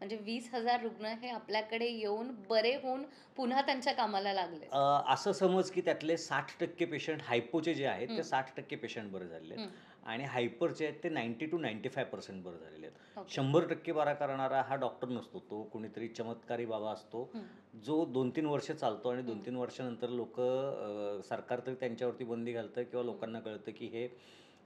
Speaker 2: म्हणजे 20,000 रुग्ण हे आपल्याकडे येऊन बरे होऊन पुन्हा त्यांच्या कामाला लागलेत.
Speaker 1: असं समज की त्यातले 60% पेशंट हायपोचे जे आहेत, ते
Speaker 2: हं,
Speaker 1: 60% पेशंट बरे झालेले आहेत
Speaker 2: हं.
Speaker 1: आणि हायपरचे आहेत ते 90 to 95% बरे झालेले आहेत.
Speaker 2: ओके.
Speaker 1: 100% बरा करणारा हा डॉक्टर नसतो. तो कोणीतरी चमत्कारी बाबा असतो,
Speaker 2: हं,
Speaker 1: जो 2-3 वर्ष चालतो आणि
Speaker 2: हं,
Speaker 1: 2-3 वर्षानंतर सरकार तरी त्यांच्यावरती बंदी घालतं किंवा लोकांना कळतं की हे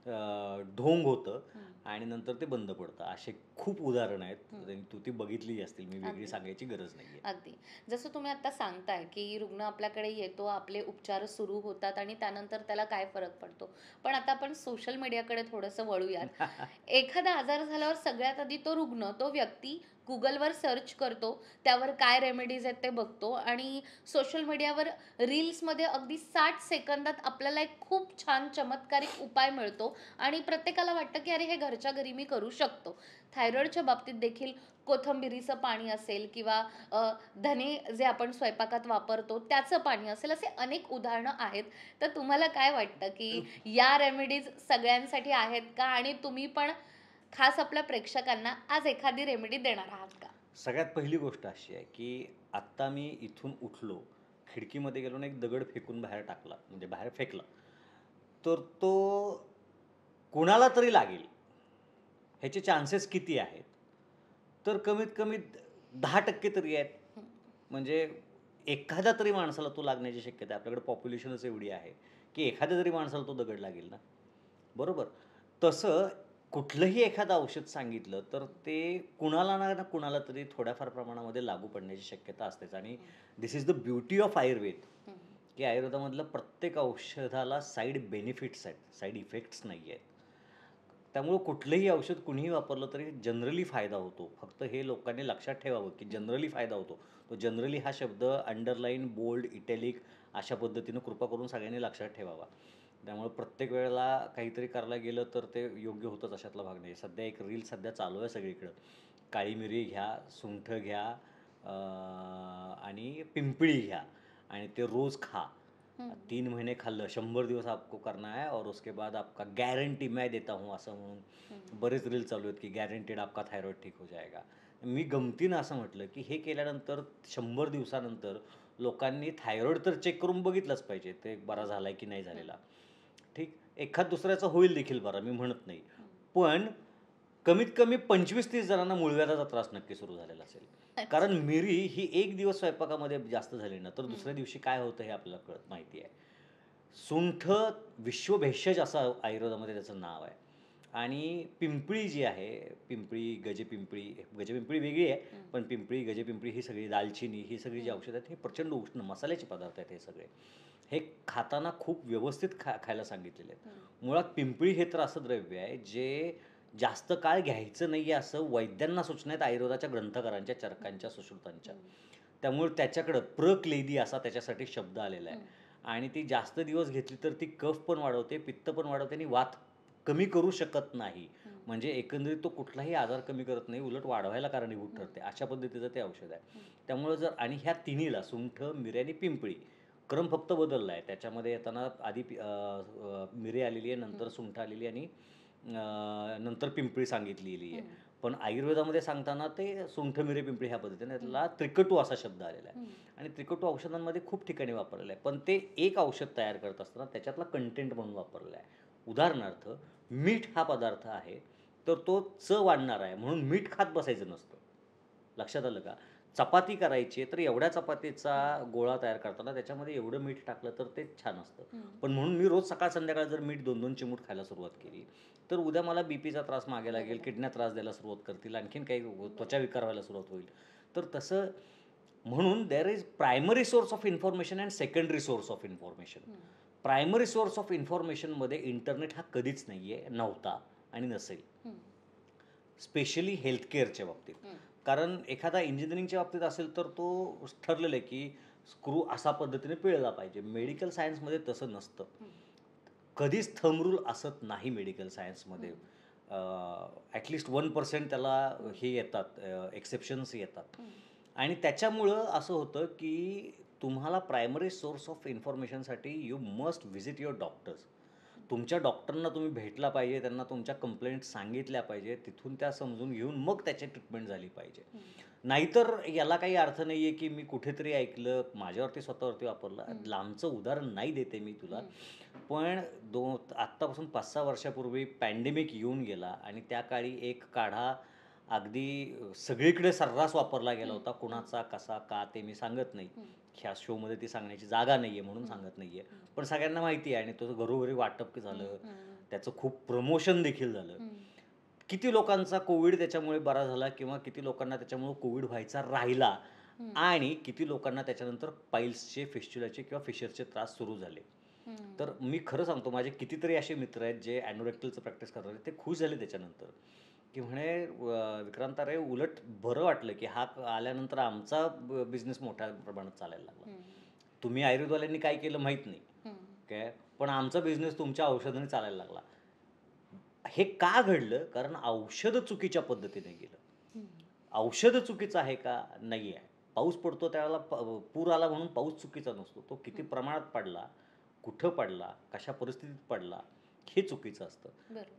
Speaker 1: ढोंग होतं
Speaker 2: हं.
Speaker 1: आणि नंतर ते बंद पडतं. असे खूप उदाहरणं आहेत.
Speaker 2: हं.
Speaker 1: तू ती बघितली असतील. मी वेगळी
Speaker 2: अगदी.
Speaker 1: सांगायची गरज नाहीये.
Speaker 2: अगदी. जसं तुम्ही आता सांगताय, की रुग्ण आपल्याकडे येतो, आपले उपचार सुरू होतात आणि त्यानंतर त्याला काय फरक पडतो. पण आता आपण सोशल मीडियाकडे थोडंसं वळूयात. एखादा आजार झाल्यावर सगळ्यात आधी तो रुग्ण, तो व्यक्ती Googleवर सर्च करतो. त्यावर काय रेमेडीज आहेत ते बघतो आणि सोशल मीडियावर रील्समध्ये अगदी 60 सेकंदात आपल्याला एक खूप छान चमत्कारिक उपाय मिळतो आणि प्रत्येकाला वाटतं, की अरे हे घरच्या घरी मी करू शकतो. थायरॉईडच्या बाबतीत देखील कोथिंबिरीचं पाणी असेल किंवा धने जे आपण स्वयंपाकात वापरतो त्याचं पाणी असेल, असे अनेक उदाहरणं आहेत. तर तुम्हाला काय वाटतं, की या रेमेडीज सगळ्यांसाठी आहेत का? आणि तुम्ही पण खास आपल्या प्रेक्षकांना आज एखादी रेमेडी देणार आहात का?
Speaker 1: सगळ्यात पहिली गोष्ट अशी आहे, की आत्ता मी इथून उठलो, खिडकीमध्ये गेलो आणि एक दगड फेकून बाहेर टाकला, म्हणजे बाहेर फेकला. तर तो कुणाला तरी लागेल, ह्याचे चान्सेस किती आहेत? तर कमीत कमी 10% तरी आहेत.
Speaker 2: हं,
Speaker 1: म्हणजे एखाद्या तरी माणसाला तो लागण्याची शक्यता आहे. आपल्याकडे पॉप्युलेशनच एवढी आहे, की एखाद्या तरी माणसाला तो दगड लागेल ना. बरोबर. तसं कुठलंही एखादं औषध सांगितलं, तर ते कुणाला ना ना कुणाला तरी थोड्याफार प्रमाणामध्ये लागू पडण्याची शक्यता असतेच आणि
Speaker 2: हं,
Speaker 1: this is the beauty of Ayurveda,
Speaker 2: हं,
Speaker 1: की आयुर्वेदामधलं प्रत्येक औषधाला साइड बेनिफिट्स आहेत, साइड इफेक्ट्स नाही आहेत. त्यामुळं कुठलंही औषध कुणीही वापरलं तरी जनरली फायदा होतो. फक्त हे लोकांनी लक्षात ठेवावं, की
Speaker 2: हं.
Speaker 1: जनरली फायदा होतो. तो जनरली हा शब्द अंडरलाईन, बोल्ड, इटॅलिक अशा पद्धतीनं कृपा करून सगळ्यांनी लक्षात ठेवावा. त्यामुळे प्रत्येक वेळेला काहीतरी करायला गेलं तर ते योग्य होतंच अशातला भाग नाही. सध्या एक रील चालू आहे सगळीकडं. काळी मिरी घ्या, सुंठ घ्या आणि पिंपळी घ्या आणि ते रोज खा.
Speaker 2: हं,
Speaker 1: 3 महीने खाल्लं, 100 दिवस आपको करना है और उसके बाद आपका गारंटी मैं देता हूँ असं
Speaker 2: हं,
Speaker 1: म्हणून बरेच रील चालू आहेत, की गॅरंटीड आपका थायरॉईड ठीक हो जाएगा. मी गमतीनं असं म्हटलं, की हे केल्यानंतर 100 दिवसानंतर लोकांनी थायरॉईड तर चेक करून बघितलंच पाहिजे, ते बरा झालाय की नाही
Speaker 2: हं,
Speaker 1: झालेला. ठीक, एखाद दुसऱ्याचा होईल देखील बरा, मी म्हणत नाही.
Speaker 2: हं.
Speaker 1: पण कमीत कमी 25-30 जणांना मूळव्याधाचा त्रास नक्की सुरू झालेला असेल. कारण
Speaker 2: अच्छा.
Speaker 1: मिरी ही एक दिवस स्वयंपाकामध्ये जास्त झाली ना, तर
Speaker 2: हं,
Speaker 1: दुसऱ्या दिवशी काय होतं हे आपल्याला माहिती आहे. सुंठ विश्वभेषज असं आयुर्वेदामध्ये त्याचं नाव आहे. आणि पिंपळी जी आहे, पिंपळी, गजपिंपळी वेगळी आहे,
Speaker 2: हं,
Speaker 1: पण पिंपळी, गजपिंपळी ही सगळी दालचिनी ही सगळी जी
Speaker 2: हं,
Speaker 1: औषधं आहेत, हे प्रचंड उष्ण मसाल्याचे पदार्थ आहेत हे सगळे. हे खाताना खूप व्यवस्थित खायला सांगितलेले आहेत.
Speaker 2: हं,
Speaker 1: मुळात पिंपळी हे तर असं द्रव्य आहे, जे जास्त काळ घ्यायचं नाही आहे असं वैद्यांना सूचना आहेत आयुर्वेदाच्या ग्रंथकारांच्या, चरकांच्या, सुश्रुतांच्या.
Speaker 2: हं,
Speaker 1: त्यामुळे त्याच्याकडं प्रक्लेदी असा त्याच्यासाठी शब्द आलेला आहे.
Speaker 2: हं,
Speaker 1: आणि ती जास्त दिवस घेतली तर ती कफ पण वाढवते, पित्त पण वाढवते आणि वात कमी करू शकत नाही.
Speaker 2: हं,
Speaker 1: म्हणजे एकंदरीत तो कुठलाही आजार कमी करत नाही, उलट वाढवायला कारणीभूत
Speaker 2: हं,
Speaker 1: ठरते. अशा पद्धतीचं ते औषध आहे.
Speaker 2: हं,
Speaker 1: त्यामुळं जर आणि ह्या तिन्हीला सुंठ, मिरी आणि पिंपळी क्रम फक्त बदलला आहे. त्याच्यामध्ये येताना आधी मिरी आलेली आहे, नंतर
Speaker 2: हं,
Speaker 1: सुंठ आलेली आणि नंतर पिंपळी सांगितलेली आहे.
Speaker 2: हं,
Speaker 1: पण आयुर्वेदामध्ये सांगताना ते सुंठ, मिरी, पिंपळी ह्या पद्धतीने
Speaker 2: हं,
Speaker 1: त्याला त्रिकटू असा शब्द आलेला आहे.
Speaker 2: हं,
Speaker 1: आणि त्रिकटू औषधांमध्ये खूप ठिकाणी वापरलेलं आहे. पण ते एक औषध तयार करत असताना त्याच्यातला कंटेंट म्हणून वापरलेला आहे. उदाहरणार्थ, मीठ हा पदार्थ आहे, तर तो चव वाढणारा आहे म्हणून मीठ खात बसायचं नसतं. लक्षात आलं का? चपाती करायची आहे, तर एवढ्या चपातीचा
Speaker 2: हं,
Speaker 1: गोळा तयार करताना त्याच्यामध्ये एवढं मीठ टाकलं तर ते छान असतं.
Speaker 2: हं.
Speaker 1: पण म्हणून मी रोज सकाळ संध्याकाळ जर मीठ 2-2 चिमूट खायला सुरुवात केली, तर उद्या मला बीपीचा त्रास मागे लागेल,
Speaker 2: बरोबर,
Speaker 1: किडन्या त्रास द्यायला सुरुवात करतील, आणखीन काही त्वचा
Speaker 2: बरोबर.
Speaker 1: विकार व्हायला सुरुवात होईल. तर तसं म्हणून there is primary source of information and secondary source of information.
Speaker 2: हं,
Speaker 1: प्रायमरी सोर्स ऑफ इन्फॉर्मेशनमध्ये इंटरनेट हा कधीच नाही आहे, नव्हता आणि नसेल.
Speaker 2: हं,
Speaker 1: स्पेशली हेल्थ केअरच्या बाबतीत.
Speaker 2: हं,
Speaker 1: कारण एखादा इंजिनिअरिंगच्या बाबतीत असेल तर तो ठरलेलं आहे, की स्क्रू असा पद्धतीने पिळला पाहिजे. मेडिकल सायन्समध्ये तसं नसतं. कधीच थंब रूल असत नाही मेडिकल सायन्समध्ये. ॲटलिस्ट 1% त्याला हे येतात, एक्सेप्शन्स येतात. आणि त्याच्यामुळं असं होतं की तुम्हाला प्रायमरी सोर्स ऑफ इन्फॉर्मेशनसाठी you must visit your doctors. तुमच्या डॉक्टरना तुम्ही भेटला पाहिजे, त्यांना तुमच्या कंप्लेंट सांगितल्या पाहिजे, तिथून त्या समजून घेऊन मग त्याची ट्रीटमेंट झाली पाहिजे. नाहीतर याला काही अर्थ नाही आहे की मी कुठेतरी ऐकलं, माझ्यावरती स्वतःवरती वापरलं. लांबचं उदाहरण नाही देते मी तुला, पण आत्तापासून 5-6 वर्षापूर्वी पॅन्डेमिक येऊन गेला आणि त्या काळी एक काढा अगदी सगळीकडे सर्रास वापरला गेला होता. कुणाचा, कसा, का ते मी सांगत नाही. ह्या शोमध्ये ती सांगण्याची जागा नाही आहे म्हणून सांगत नाही आहे. पण सगळ्यांना माहिती आहे आणि तो घरोघरी वाटप झालं. त्याचं खूप प्रमोशन देखील झालं. किती लोकांचा कोविड त्याच्यामुळे बरा झाला किंवा किती लोकांना त्याच्यामुळे कोविड व्हायचा राहिला आणि किती लोकांना त्याच्यानंतर पाईल्सचे, फिस्च्युलाचे किंवा फिशरचे त्रास सुरू झाले. तर मी खरं सांगतो, माझे कितीतरी असे मित्र आहेत जे ॲनोरेक्टलचं प्रॅक्टिस करणारे, ते खुश झाले त्याच्यानंतर, की म्हणे विक्रांत अरे उलट बरं वाटलं की हा आल्यानंतर आमचा बिझनेस मोठ्या प्रमाणात चालायला लागला. तुम्ही आयुर्वेदवाल्यांनी काय केलं माहीत नाही काय, पण आमचा बिझनेस तुमच्या औषधाने चालायला लागला. हे का घडलं? कारण औषध चुकीच्या पद्धतीने गेलं. औषध चुकीचं आहे का? नाही आहे. पाऊस पडतो त्यावेळेला पूर आला म्हणून पाऊस चुकीचा नसतो. तो किती प्रमाणात पडला, कुठं पडला, कशा परिस्थितीत पडला, हे चुकीचं असतं.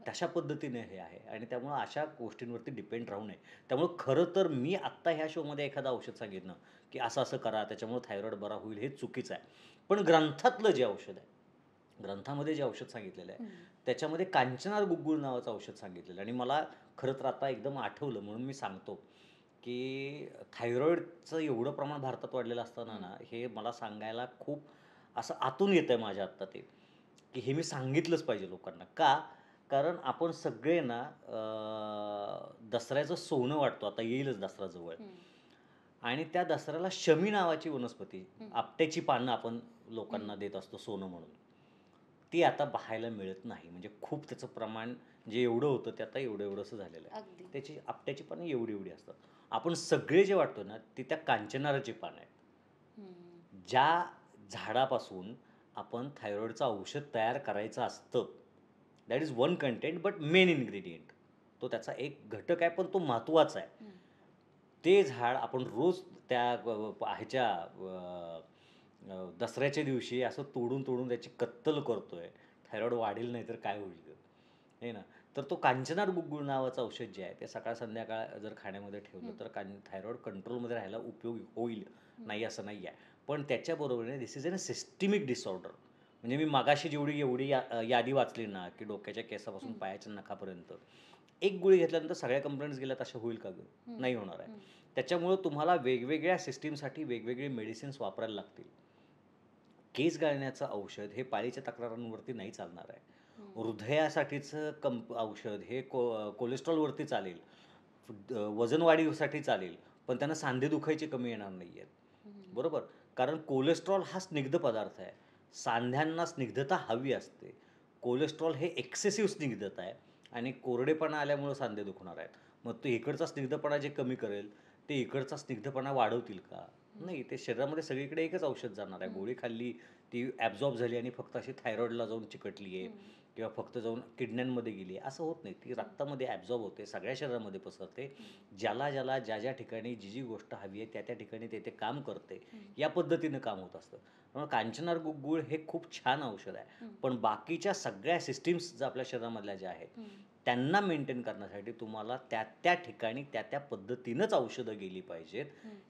Speaker 1: तशा पद्धतीने हे आहे आणि त्यामुळं अशा गोष्टींवरती डिपेंड राहू नये. त्यामुळं खरं तर मी आत्ता ह्या शोमध्ये एखादं औषध सांगितलं की असं करा, त्याच्यामुळं थायरॉईड बरा होईल, हे चुकीचं आहे. पण ग्रंथातलं जे औषध आहे, ग्रंथामध्ये जे औषध सांगितलेलं आहे, त्याच्यामध्ये कांचनार गुग्गुळ नावाचं औषध सांगितलेलं आहे. आणि मला खरं तर आता एकदम आठवलं म्हणून मी सांगतो, की थायरॉईडचं एवढं प्रमाण भारतात वाढलेलं असताना ना, हे मला सांगायला खूप असं आतून येतं आहे माझ्या आत्ता ते, की हे मी सांगितलंच पाहिजे लोकांना. का? कारण आपण सगळे ना दसऱ्याचं सोनं वाटतो, आता येईलच दसरा जवळ. आणि त्या दसऱ्याला शमी नावाची वनस्पती, आपट्याची पानं आपण लोकांना देत असतो सोनं म्हणून. ती आता पाहायला मिळत नाही. म्हणजे खूप त्याचं प्रमाण जे एवढं होतं ते आता एवढंसं झालेलं आहे. त्याची आपट्याची पानं एवढी असतात. आपण सगळे जे वाटतो ना, ती त्या कांचनाराची पानं आहेत. ज्या झाडापासून आपण थायरॉईडचं औषध तयार करायचं असतं, that is one content but main ingredient. तो त्याचा एक घटक आहे, पण तो महत्त्वाचा आहे. ते झाड आपण रोज त्या ह्याच्या दसऱ्याच्या दिवशी असं तोडून त्याची कत्तल करतोय. थायरॉईड वाढेल नाही तर काय होईल गं? हे ना. तर तो कांचनार गुग्गुळ नावाचं औषध जे आहे ते सकाळ संध्याकाळ जर खाण्यामध्ये ठेवलं तर थायरॉईड कंट्रोलमध्ये राहायला उपयोगी होईल. नाही असं नाही आहे. पण त्याच्याबरोबरीने this is a systemic disorder. म्हणजे मी मागाशी एवढी यादी वाचली ना, की डोक्याच्या केसापासून पायाच्या नखापर्यंत. एक गोळी घेतल्यानंतर सगळ्या कंप्लेंट्स गेल्या अशा होईल का गं? नाही होणार आहे. त्याच्यामुळं तुम्हाला वेगवेगळ्या सिस्टीमसाठी वेगवेगळे मेडिसिन्स वापरायला लागतील. केस गळण्याचं औषध हे पाळीच्या तक्रारांवरती नाही चालणार आहे. हृदयासाठीचं औषध हे कोलेस्ट्रॉलवरती चालेल, वजन वाढीसाठी चालेल, पण त्यांना सांधे दुखायचे कमी येणार नाही आहेत. बरोबर? कारण कोलेस्ट्रॉल हा स्निग्ध पदार्थ आहे. सांध्यांना स्निग्धता हवी असते. कोलेस्ट्रॉल हे एक्सेसिव्ह स्निग्धता आहे आणि कोरडेपणा आल्यामुळं सांधे दुखणार आहेत. मग तो इकडचा स्निग्धपणा जे कमी करेल, ते इकडचा स्निग्धपणा वाढवतील का? नाही. ते शरीरामध्ये सगळीकडे एकच औषध जाणार आहे. गोळी खाल्ली, ती ॲब्झॉर्ब झाली आणि फक्त अशी थायरॉईडला जाऊन चिकटली आहे किंवा फक्त जाऊन किडण्यांमध्ये गेली आहे, असं होत नाही. ती रक्तामध्ये ॲब्झॉर्ब होते, सगळ्या शरीरामध्ये पसरते. ज्याला ज्या ठिकाणी जी गोष्ट हवी आहे त्या ठिकाणी ते काम करते. या पद्धतीनं काम होत असतं. त्यामुळे कांचनार गुग्गुळ हे खूप छान औषध आहे. पण बाकीच्या सगळ्या सिस्टीम्स ज्या आपल्या शरीरामधल्या ज्या आहेत, त्यांना मेंटेन करण्यासाठी तुम्हाला त्या ठिकाणी त्या पद्धतीनंच औषधं गेली पाहिजेत.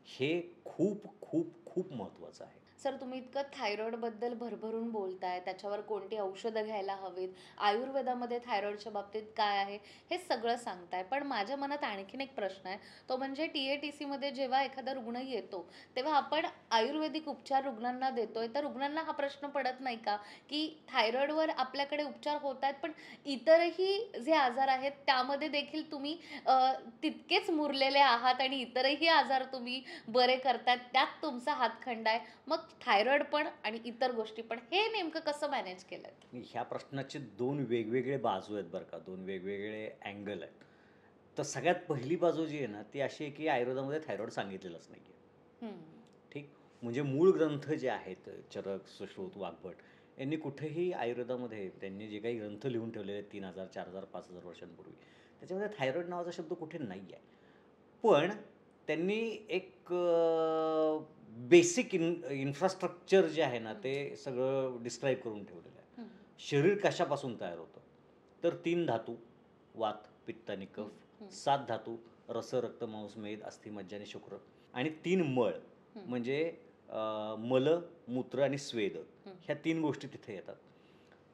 Speaker 1: हे खूप खूप खूप महत्त्वाचं आहे.
Speaker 2: सर, तुम्ही इतकं थायरॉईडबद्दल भरभरून बोलताय, त्याच्यावर कोणती औषधं घ्यायला हवीत, आयुर्वेदामध्ये थायरॉईडच्या बाबतीत काय आहे, हे सगळं सांगताय. पण माझ्या मनात आणखीन एक प्रश्न आहे. तो म्हणजे TATCमध्ये जेव्हा एखादा रुग्ण येतो, तेव्हा आपण आयुर्वेदिक उपचार रुग्णांना देतोय, तर रुग्णांना हा प्रश्न पडत नाही का, की थायरॉईडवर आपल्याकडे उपचार होत आहेत, पण इतरही जे आजार आहेत त्यामध्ये देखील तुम्ही तितकेच मुरलेले आहात आणि इतरही आजार तुम्ही बरे करतायत, त्यात तुमचा हातखंडा आहे. मग थायरॉईड पण आणि इतर गोष्टी पण, हे नेमकं कसं मॅनेज केलंत?
Speaker 1: ह्या प्रश्नाचे 2 वेगवेगळे बाजू आहेत बरं का, 2 वेगवेगळे अँगल आहेत. तर सगळ्यात पहिली बाजू जी आहे ना, ती अशी आहे की आयुर्वेदामध्ये थायरॉईड सांगितलेलंच नाही आहे. ठीक. म्हणजे मूळ ग्रंथ जे आहेत चरक, सुश्रुत, वाग्भट यांनी कुठेही आयुर्वेदामध्ये त्यांनी जे काही ग्रंथ लिहून ठेवलेले आहेत 3000, 4000, 5000 वर्षांपूर्वी, त्याच्यामध्ये थायरॉईड नावाचा शब्द कुठे नाही आहे. पण त्यांनी एक बेसिक इन्फ्रास्ट्रक्चर जे आहे ना ते सगळं डिस्क्राईब करून ठेवलेलं आहे.
Speaker 2: हं.
Speaker 1: शरीर कशापासून तयार होतं, तर 3 धातू, वात, पित्त आणि कफ,
Speaker 2: हं.
Speaker 1: 7 धातू, रस, रक्त, मांस, मेद, अस्थि, मज्जा आणि शुक्र, आणि 3 मळ म्हणजे मल, मूत्र आणि स्वेद, ह्या 3 गोष्टी तिथे येतात.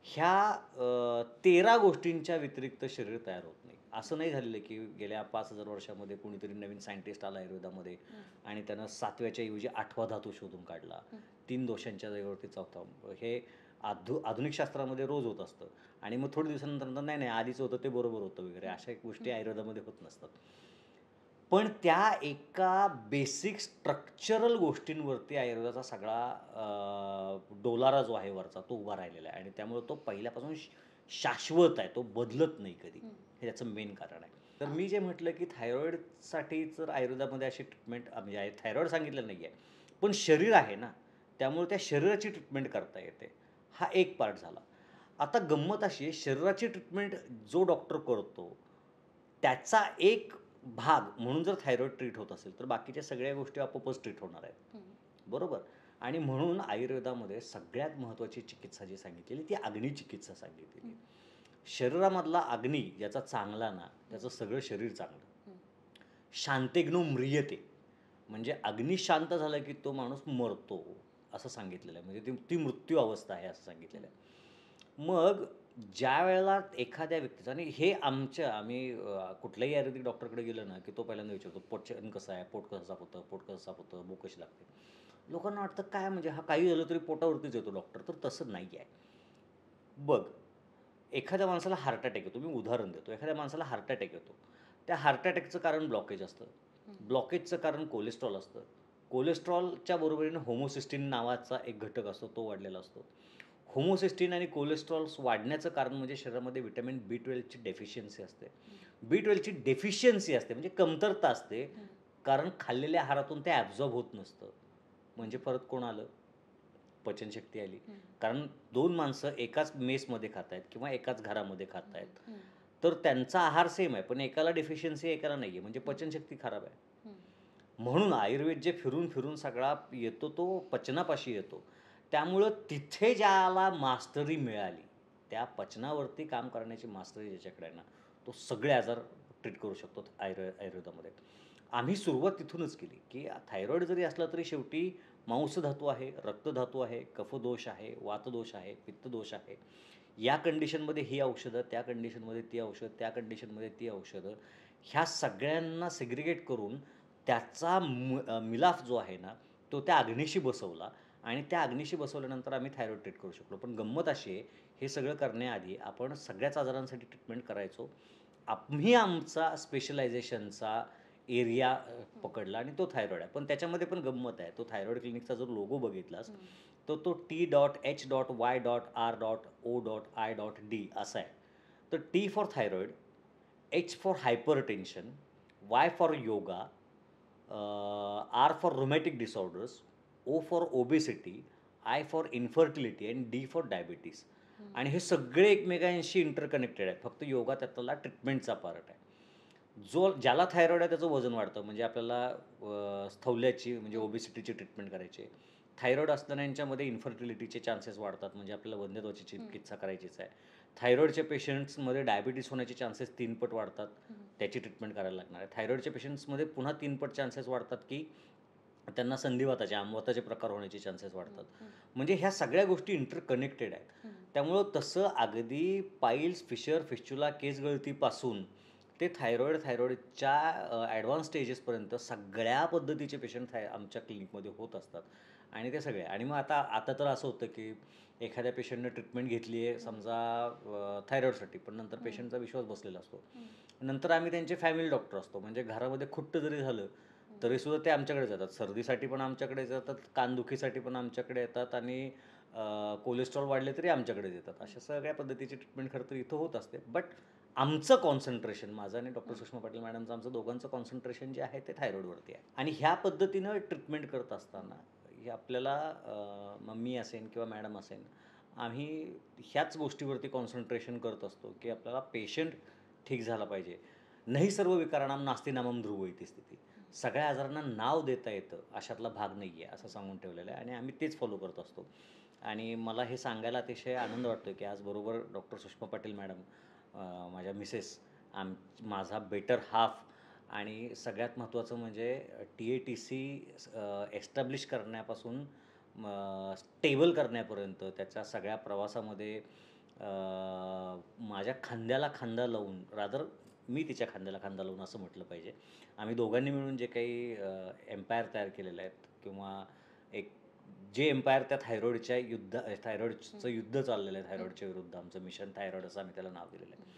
Speaker 1: ह्या 13 गोष्टींच्या व्यतिरिक्त शरीर तयार होत नाही. असं नाही झालेलं की गेल्या 5000 वर्षामध्ये कोणीतरी नवीन सायंटिस्ट आला आयुर्वेदामध्ये आणि त्यानं 7व्याच्या ऐवजी 8वा धातू शोधून काढला, 3 दोषांच्या जागेवरती 4था. हे आधुनिक शास्त्रामध्ये रोज होत असतं. आणि मग थोड्या दिवसानंतर नाही नाही आधीच होतं ते बरोबर होतं वगैरे अशा गोष्टी आयुर्वेदामध्ये होत नसतात. पण त्या एका बेसिक स्ट्रक्चरल गोष्टींवरती आयुर्वेदाचा सगळा डोलारा जो आहे वरचा तो उभा राहिलेला आहे आणि त्यामुळे तो पहिल्यापासून शाश्वत आहे, तो बदलत नाही कधी. हे त्याचं मेन कारण आहे. तर मी जे म्हटलं की थायरॉईडसाठी जर आयुर्वेदामध्ये अशी ट्रीटमेंट म्हणजे थायरॉईड सांगितलं नाही आहे, पण शरीर आहे ना, त्यामुळे त्या शरीराची ट्रीटमेंट करता येते. हा एक पार्ट झाला. आता गंमत अशी आहे, शरीराची ट्रीटमेंट जो डॉक्टर करतो त्याचा एक भाग म्हणून जर थायरॉईड ट्रीट होत असेल तर बाकीच्या सगळ्या गोष्टी आपोआपच ट्रीट होणार आहेत. बरोबर. आणि म्हणून आयुर्वेदामध्ये सगळ्यात महत्त्वाची चिकित्सा जी सांगितलेली ती अग्नी चिकित्सा सांगितलेली. शरीरामधला अग्नी ज्याचा चांगला ना त्याचं सगळं शरीर चांगलं. शांतेग्नो म्रियते म्हणजे अग्नी शांत झाला की तो माणूस मरतो असं सांगितलेलं आहे. म्हणजे ती मृत्यू अवस्था आहे असं सांगितलेलं आहे. मग ज्या वेळेला एखाद्या व्यक्तीचं आणि हे आम्ही कुठल्याही आयुर्वेदिक डॉक्टरकडे गेलो ना की तो पहिल्यांदा विचारतो पचन कसं आहे, पोट कसं साफ होतं, पोट कसं साफ होतं, भूक कशी लागते. लोकांना वाटतं काय म्हणजे हा काही झालं तरी पोटावरतीच येतो डॉक्टर, तर तसं नाही आहे. बघ, एखाद्या माणसाला हार्ट अटॅक येतो, मी उदाहरण देतो. एखाद्या माणसाला हार्ट अटॅक येतो, त्या हार्ट अटॅकचं कारण ब्लॉकेज असतं. ब्लॉकेजचं कारण कोलेस्ट्रॉल असतं. कोलेस्ट्रॉलच्या बरोबरीने होमोसिस्टिन नावाचा एक घटक असतो, तो वाढलेला असतो. होमोसिस्टिन आणि कोलेस्ट्रॉल्स वाढण्याचं कारण म्हणजे शरीरामध्ये व्हिटॅमिन B12ची डेफिशियन्सी असते. B12ची डेफिशियन्सी असते म्हणजे कमतरता असते, कारण खाल्लेल्या आहारातून ते ॲब्झॉर्ब होत नसतं. म्हणजे परत कोण आलं? पचनशक्ती आली. कारण 2 माणसं एकाच मेसमध्ये खात आहेत किंवा एकाच घरामध्ये खात आहेत, तर त्यांचा आहार सेम आहे, पण एकाला डेफिशियन्सी एकाला नाही आहे, म्हणजे पचनशक्ती खराब आहे. म्हणून आयुर्वेद जे फिरून फिरून सगळा येतो तो पचनापाशी येतो. त्यामुळं तिथे ज्याला मास्टरी मिळाली, त्या पचनावरती काम करण्याची मास्टरी ज्याच्याकडे आहे ना, तो सगळे आजार ट्रीट करू शकतो आयुर्वेदामध्ये. आम्ही सुरुवात तिथूनच केली, की थायरॉईड जरी असला तरी शेवटी मांसधातू आहे, रक्तधातू आहे, कफदोष आहे, वातदोष आहे, पित्तदोष आहे. या कंडिशनमध्ये ही औषधं, त्या कंडिशनमध्ये ती औषधं, त्या कंडिशनमध्ये ती औषधं, ह्या सगळ्यांना सेग्रिगेट करून त्याचा मिलाफ जो आहे ना, तो त्या अग्नीशी बसवला आणि त्या अग्नीशी बसवल्यानंतर आम्ही थायरॉईड ट्रीट करू शकलो. पण गंमत अशी आहे, हे सगळं करण्याआधी आपण सगळ्याच आजारांसाठी ट्रीटमेंट करायचो. आम्ही आमचा स्पेशलायझेशनचा एरिया पकडला आणि तो थायरॉईड आहे. पण त्याच्यामध्ये पण गंमत आहे. तो थायरॉईड क्लिनिकचा जर लोगो बघितलास, तर तो T.H.Y.R.O.I.D असा आहे. तर T for thyroid, H for hypertension, Y for yoga, R for romantic disorders, O for obesity, I for infertility आणि D फॉर डायबिटीज. आणि हे सगळे एकमेकांशी इंटरकनेक्टेड आहेत. फक्त योगा त्यातला ट्रीटमेंटचा पार्ट आहे. ज्याला थायरॉईड आहे त्याचं वजन वाढतं, म्हणजे आपल्याला स्थौल्याची म्हणजे ओबेसिटीची ट्रीटमेंट करायची आहे. थायरॉईड असणाऱ्यांच्यामध्ये इन्फर्टिलिटीचे चान्सेस वाढतात, म्हणजे आपल्याला वंध्यत्वाची चिकित्सा करायचीच आहे. थायरॉईडच्या पेशंट्समध्ये डायबिटीस होण्याचे चान्सेस 3 पट वाढतात, त्याची ट्रीटमेंट करायला लागणार आहे. थायरॉईडच्या पेशंट्समध्ये पुन्हा 3 पट चान्सेस वाढतात की त्यांना संधिवाताचे, आमवाताचे प्रकार होण्याचे चान्सेस वाढतात. म्हणजे ह्या सगळ्या गोष्टी इंटरकनेक्टेड आहेत. त्यामुळं तसं अगदी पाईल्स, फिशर, फिस्च्युला, केसगळतीपासून ते थायरॉईडच्या ॲडव्हान्स स्टेजेसपर्यंत सगळ्या पद्धतीचे पेशंट आमच्या क्लिनिकमध्ये होत असतात. आणि ते सगळे आणि मग आता तर असं होतं की एखाद्या पेशंटनं ट्रीटमेंट घेतली आहे समजा थायरॉईडसाठी, पण नंतर पेशंटचा विश्वास बसलेला असतो. नंतर आम्ही त्यांचे फॅमिली डॉक्टर असतो, म्हणजे घरामध्ये खुट्ट जरी झालं तरीसुद्धा ते आमच्याकडे जातात. सर्दीसाठी पण आमच्याकडे जातात, कानदुखीसाठी पण आमच्याकडे येतात आणि कोलेस्ट्रॉल वाढले तरी आमच्याकडे येतात. अशा सगळ्या पद्धतीची ट्रीटमेंट खरं तर इथं होत असते. बट आमचं कॉन्सन्ट्रेशन, माझं आणि डॉक्टर सुषमा पाटील मॅडमचं, आमचं दोघांचं कॉन्सन्ट्रेशन जे आहे ते थायरॉईडवरती आहे. आणि ह्या पद्धतीनं ट्रीटमेंट करत असताना ही आपल्याला मम्मी असेल किंवा मॅडम असेल, आम्ही ह्याच गोष्टीवरती कॉन्सन्ट्रेशन करत असतो की आपल्याला पेशंट ठीक झाला पाहिजे. नाही सर्व विकाराणाम नास्ति नामम ध्रुव इति स्थिती. सगळ्या आजारांना नाव देता येतं अशातला भाग नाही आहे असं सांगून ठेवलेलं आहे आणि आम्ही तेच फॉलो करत असतो. आणि मला हे सांगायला अतिशय आनंद वाटतो की आज बरोबर डॉक्टर सुषमा पाटील मॅडम, माझ्या मिसेस, माझा बेटर हाफ आणि सगळ्यात महत्त्वाचं म्हणजे TATC एस्टॅब्लिश करण्यापासून स्टेबल करण्यापर्यंत त्याच्या सगळ्या प्रवासामध्ये माझ्या खांद्याला खांदा लावून, रादर मी तिच्या खांद्याला खांदा लावून असं म्हटलं पाहिजे. आम्ही दोघांनी मिळून जे काही एम्पायर तयार केलेले आहेत किंवा एक जे एम्पायर त्या थायरॉइडचं युद्ध चाललेलं आहे, थायरॉइडच्या विरुद्ध आमचं मिशन थायरॉइड असं आम्ही त्याला नाव दिलेलं आहे.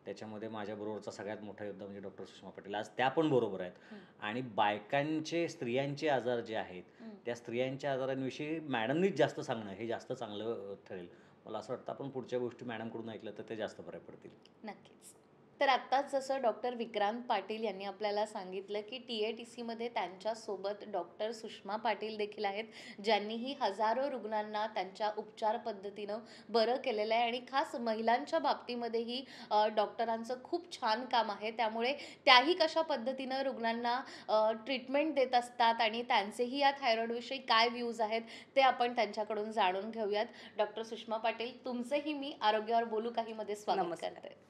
Speaker 1: त्याच्यामध्ये माझ्याबरोबरचा सगळ्यात मोठा योद्धा म्हणजे डॉक्टर सुषमा पाटील. आज त्या पण बरोबर आहेत. आणि बायकांचे, स्त्रियांचे आजार जे आहेत, त्या स्त्रियांच्या आजारांविषयी मॅडमनीच जास्त सांगणं हे जास्त चांगलं ठरेल. मला असं वाटतं आपण पुढच्या गोष्टी मॅडमकडून ऐकलं तर ते जास्त बऱ्या पडतील.
Speaker 2: नक्कीच. तर आत्ताच जसं डॉक्टर विक्रांत पाटील यांनी आपल्याला सांगितलं की TATCमध्ये त्यांच्यासोबत डॉक्टर सुषमा पाटील देखील आहेत, ज्यांनीही हजारो रुग्णांना त्यांच्या उपचार पद्धतीनं बरं केलेलं आहे आणि खास महिलांच्या बाबतीमध्येही डॉक्टरांचं खूप छान काम आहे. त्यामुळे त्याही कशा पद्धतीनं रुग्णांना ट्रीटमेंट देत असतात आणि त्यांचेही या थायरॉइडविषयी काय व्ह्यूज आहेत ते आपण त्यांच्याकडून जाणून घेऊयात. डॉक्टर सुषमा पाटील, तुमचंही मी आरोग्यावर बोलू काहीमध्ये स्वागत
Speaker 3: नमस्कार.
Speaker 2: करते.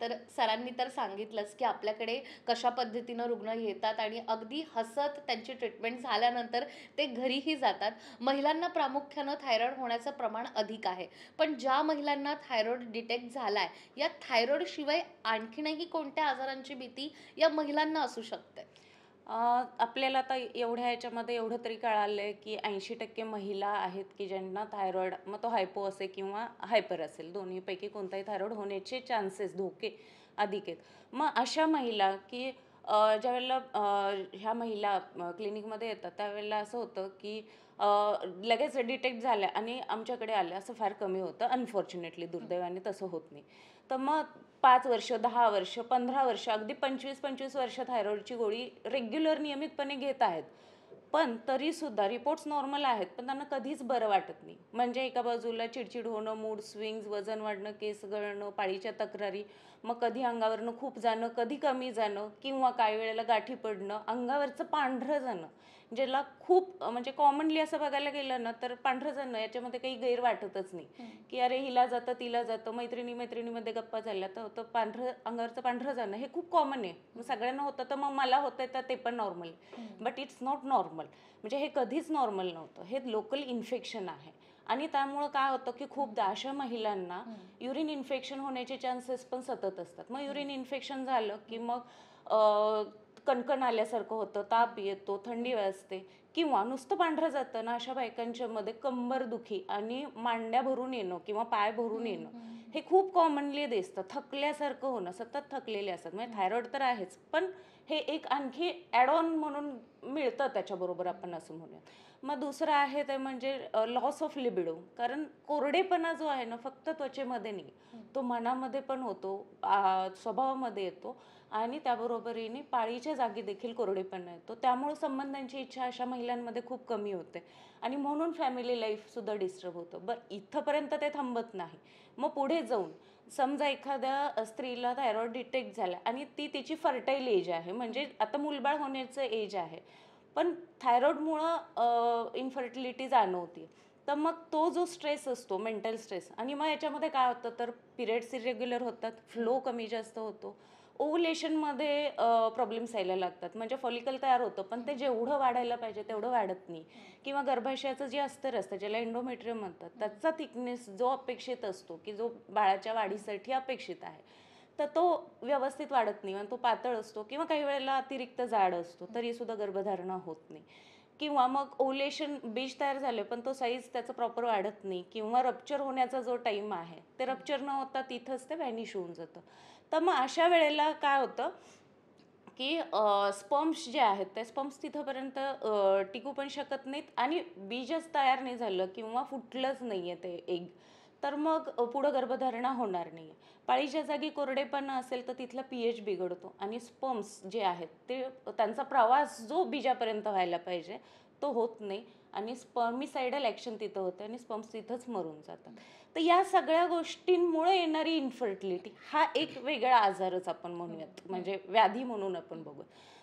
Speaker 2: तर सरांनी तर सांगितलंच की आपल्याकडे कशा पद्धतीनं रुग्ण येतात आणि अगदी हसत त्यांची ट्रीटमेंट झाल्यानंतर ते घरीही जातात. महिलांना प्रामुख्यानं थायरॉइड होण्याचं प्रमाण अधिक आहे. पण ज्या महिलांना थायरॉइड डिटेक्ट झालाय, या थायरॉइडशिवाय आणखीनही कोणत्या आजारांची भीती या महिलांना असू शकते?
Speaker 3: आपल्याला आता एवढ्या ह्याच्यामध्ये एवढं तरी कळालं आहे की 80% महिला आहेत की ज्यांना थायरॉइड, मग तो हायपो असेल किंवा हायपर असेल, दोन्हीपैकी कोणताही थायरॉइड होण्याचे चान्सेस, धोके अधिक आहेत. मग अशा महिला की ज्यावेळेला ह्या महिला क्लिनिकमध्ये येतात त्यावेळेला असं होतं की लगेच डिटेक्ट झाल्या आणि आमच्याकडे आल्या असं फार कमी होतं. अनफॉर्च्युनेटली, दुर्दैवाने तसं होत नाही. तर मग 5 वर्ष, 10 वर्ष, 15 वर्ष, अगदी 25-25 वर्ष थायरॉइडची गोळी रेग्युलर नियमितपणे घेत आहेत. पण तरीसुद्धा रिपोर्ट्स नॉर्मल आहेत, पण त्यांना कधीच बरं वाटत नाही. म्हणजे एका बाजूला चिडचिड होणं, मूड स्विंग्स, वजन वाढणं, केस गळणं, पाळीच्या तक्रारी, मग कधी अंगावरनं खूप जाणं, कधी कमी जाणं, किंवा काही वेळेला गाठी पडणं, अंगावरचं पांढरं जाणं, ज्याला खूप म्हणजे कॉमनली असं बघायला गेलं ना तर पांढरं जाणं याच्यामध्ये काही गैर वाटतच नाही की अरे हिला जातं तिला जातं, मैत्रिणीमध्ये गप्पा झाल्या तर होतं पांढरं, अंगावरचं पांढरं जाणं हे खूप कॉमन आहे. मग सगळ्यांना होतं तर मग मला होतंय तर ते पण normal, but it's not normal. म्हणजे हे कधीच नॉर्मल नव्हतं, हे लोकल इन्फेक्शन आहे. आणि त्यामुळं काय होतं की खूपदा अशा महिलांना युरिन इन्फेक्शन होण्याचे चान्सेस पण सतत असतात. मग युरिन इन्फेक्शन झालं की मग कणकण आल्यासारखं होतं, ताप येतो, थंडी वाजते, किंवा नुसतं पांढरं जातं ना, अशा बायकांच्या मध्ये कंबरदुखी आणि मांड्या भरून येणं किंवा पाय भरून येणं हे खूप कॉमनली दिसतं. थकल्यासारखं होणं, सतत थकलेले असतात. म्हणजे थायरॉइड तर आहेच, पण हे एक आणखी ॲड ऑन म्हणून मिळतं त्याच्याबरोबर, आपण असं म्हणूयात. मग दुसरं आहे ते म्हणजे लॉस ऑफ लिबिडो. कारण कोरडेपणा जो आहे ना, फक्त त्वचेमध्ये नाही, तो मनामध्ये पण होतो, स्वभावामध्ये येतो, आणि त्याबरोबरीने पाळीच्या जागी देखील कोरडेपणा येतो. त्यामुळे संबंधांची इच्छा अशा महिलांमध्ये खूप कमी होते आणि म्हणून फॅमिली लाईफसुद्धा डिस्टर्ब होतं. बरं, इथंपर्यंत ते थांबत नाही. मग पुढे जाऊन समजा एखाद्या स्त्रीला थायरॉइड डिटेक्ट झाला आणि ती तिची फर्टाईल एज आहे, म्हणजे आता मुलबाळ होण्याचं एज आहे, पण थायरॉइडमुळं इन्फर्टिलिटी जाणवते. तर मग तो जो स्ट्रेस असतो, मेंटल स्ट्रेस, आणि मग याच्यामध्ये काय होतं तर पिरियड्स इरेग्युलर होतात, फ्लो कमी जास्त होतो, ओव्हुलेशनमध्ये प्रॉब्लेम्स यायला लागतात. म्हणजे फॉलिकल तयार होतं पण ते जेवढं वाढायला पाहिजे तेवढं वाढत नाही, किंवा गर्भाशयाचं जे अस्तर असतं ज्याला एंडोमेट्रियम म्हणतात, त्याचा थिकनेस जो अपेक्षित असतो की जो बाळाच्या वाढीसाठी अपेक्षित आहे, तर तो व्यवस्थित वाढत नाही आणि तो पातळ असतो, किंवा काही वेळेला अतिरिक्त जाड असतो, तरीसुद्धा गर्भधारणा होत नाही. किंवा मग ओव्हुलेशन, बीज तयार झाले पण तो साईज त्याचं प्रॉपर वाढत नाही, किंवा रप्चर होण्याचा जो टाईम आहे ते रप्चर न होता तिथंच ते व्हॅनिश होऊन जातं. तर मग अशा वेळेला काय होतं की स्पर्म्स जे आहेत ते स्पर्म्स तिथंपर्यंत टिकू पण शकत नाहीत, आणि बीजच तयार नाही झालं किंवा फुटलंच नाही आहे ते एग, तर मग पुढं गर्भधारणा होणार नाही. पाळीच्या जागी कोरडेपणा असेल तर तिथला pH बिघडतो, आणि स्पर्म्स जे आहेत ते त्यांचा प्रवास जो बीजापर्यंत व्हायला पाहिजे तो होत नाही आणि स्पर्मिसायडल ॲक्शन तिथं होतं आणि स्पर्म्स तिथंच मरून जातात. तर या सगळ्या गोष्टींमुळे येणारी इन्फर्टिलिटी हा एक वेगळा आजारच आपण म्हणूयात, म्हणजे व्याधी म्हणून आपण बघू.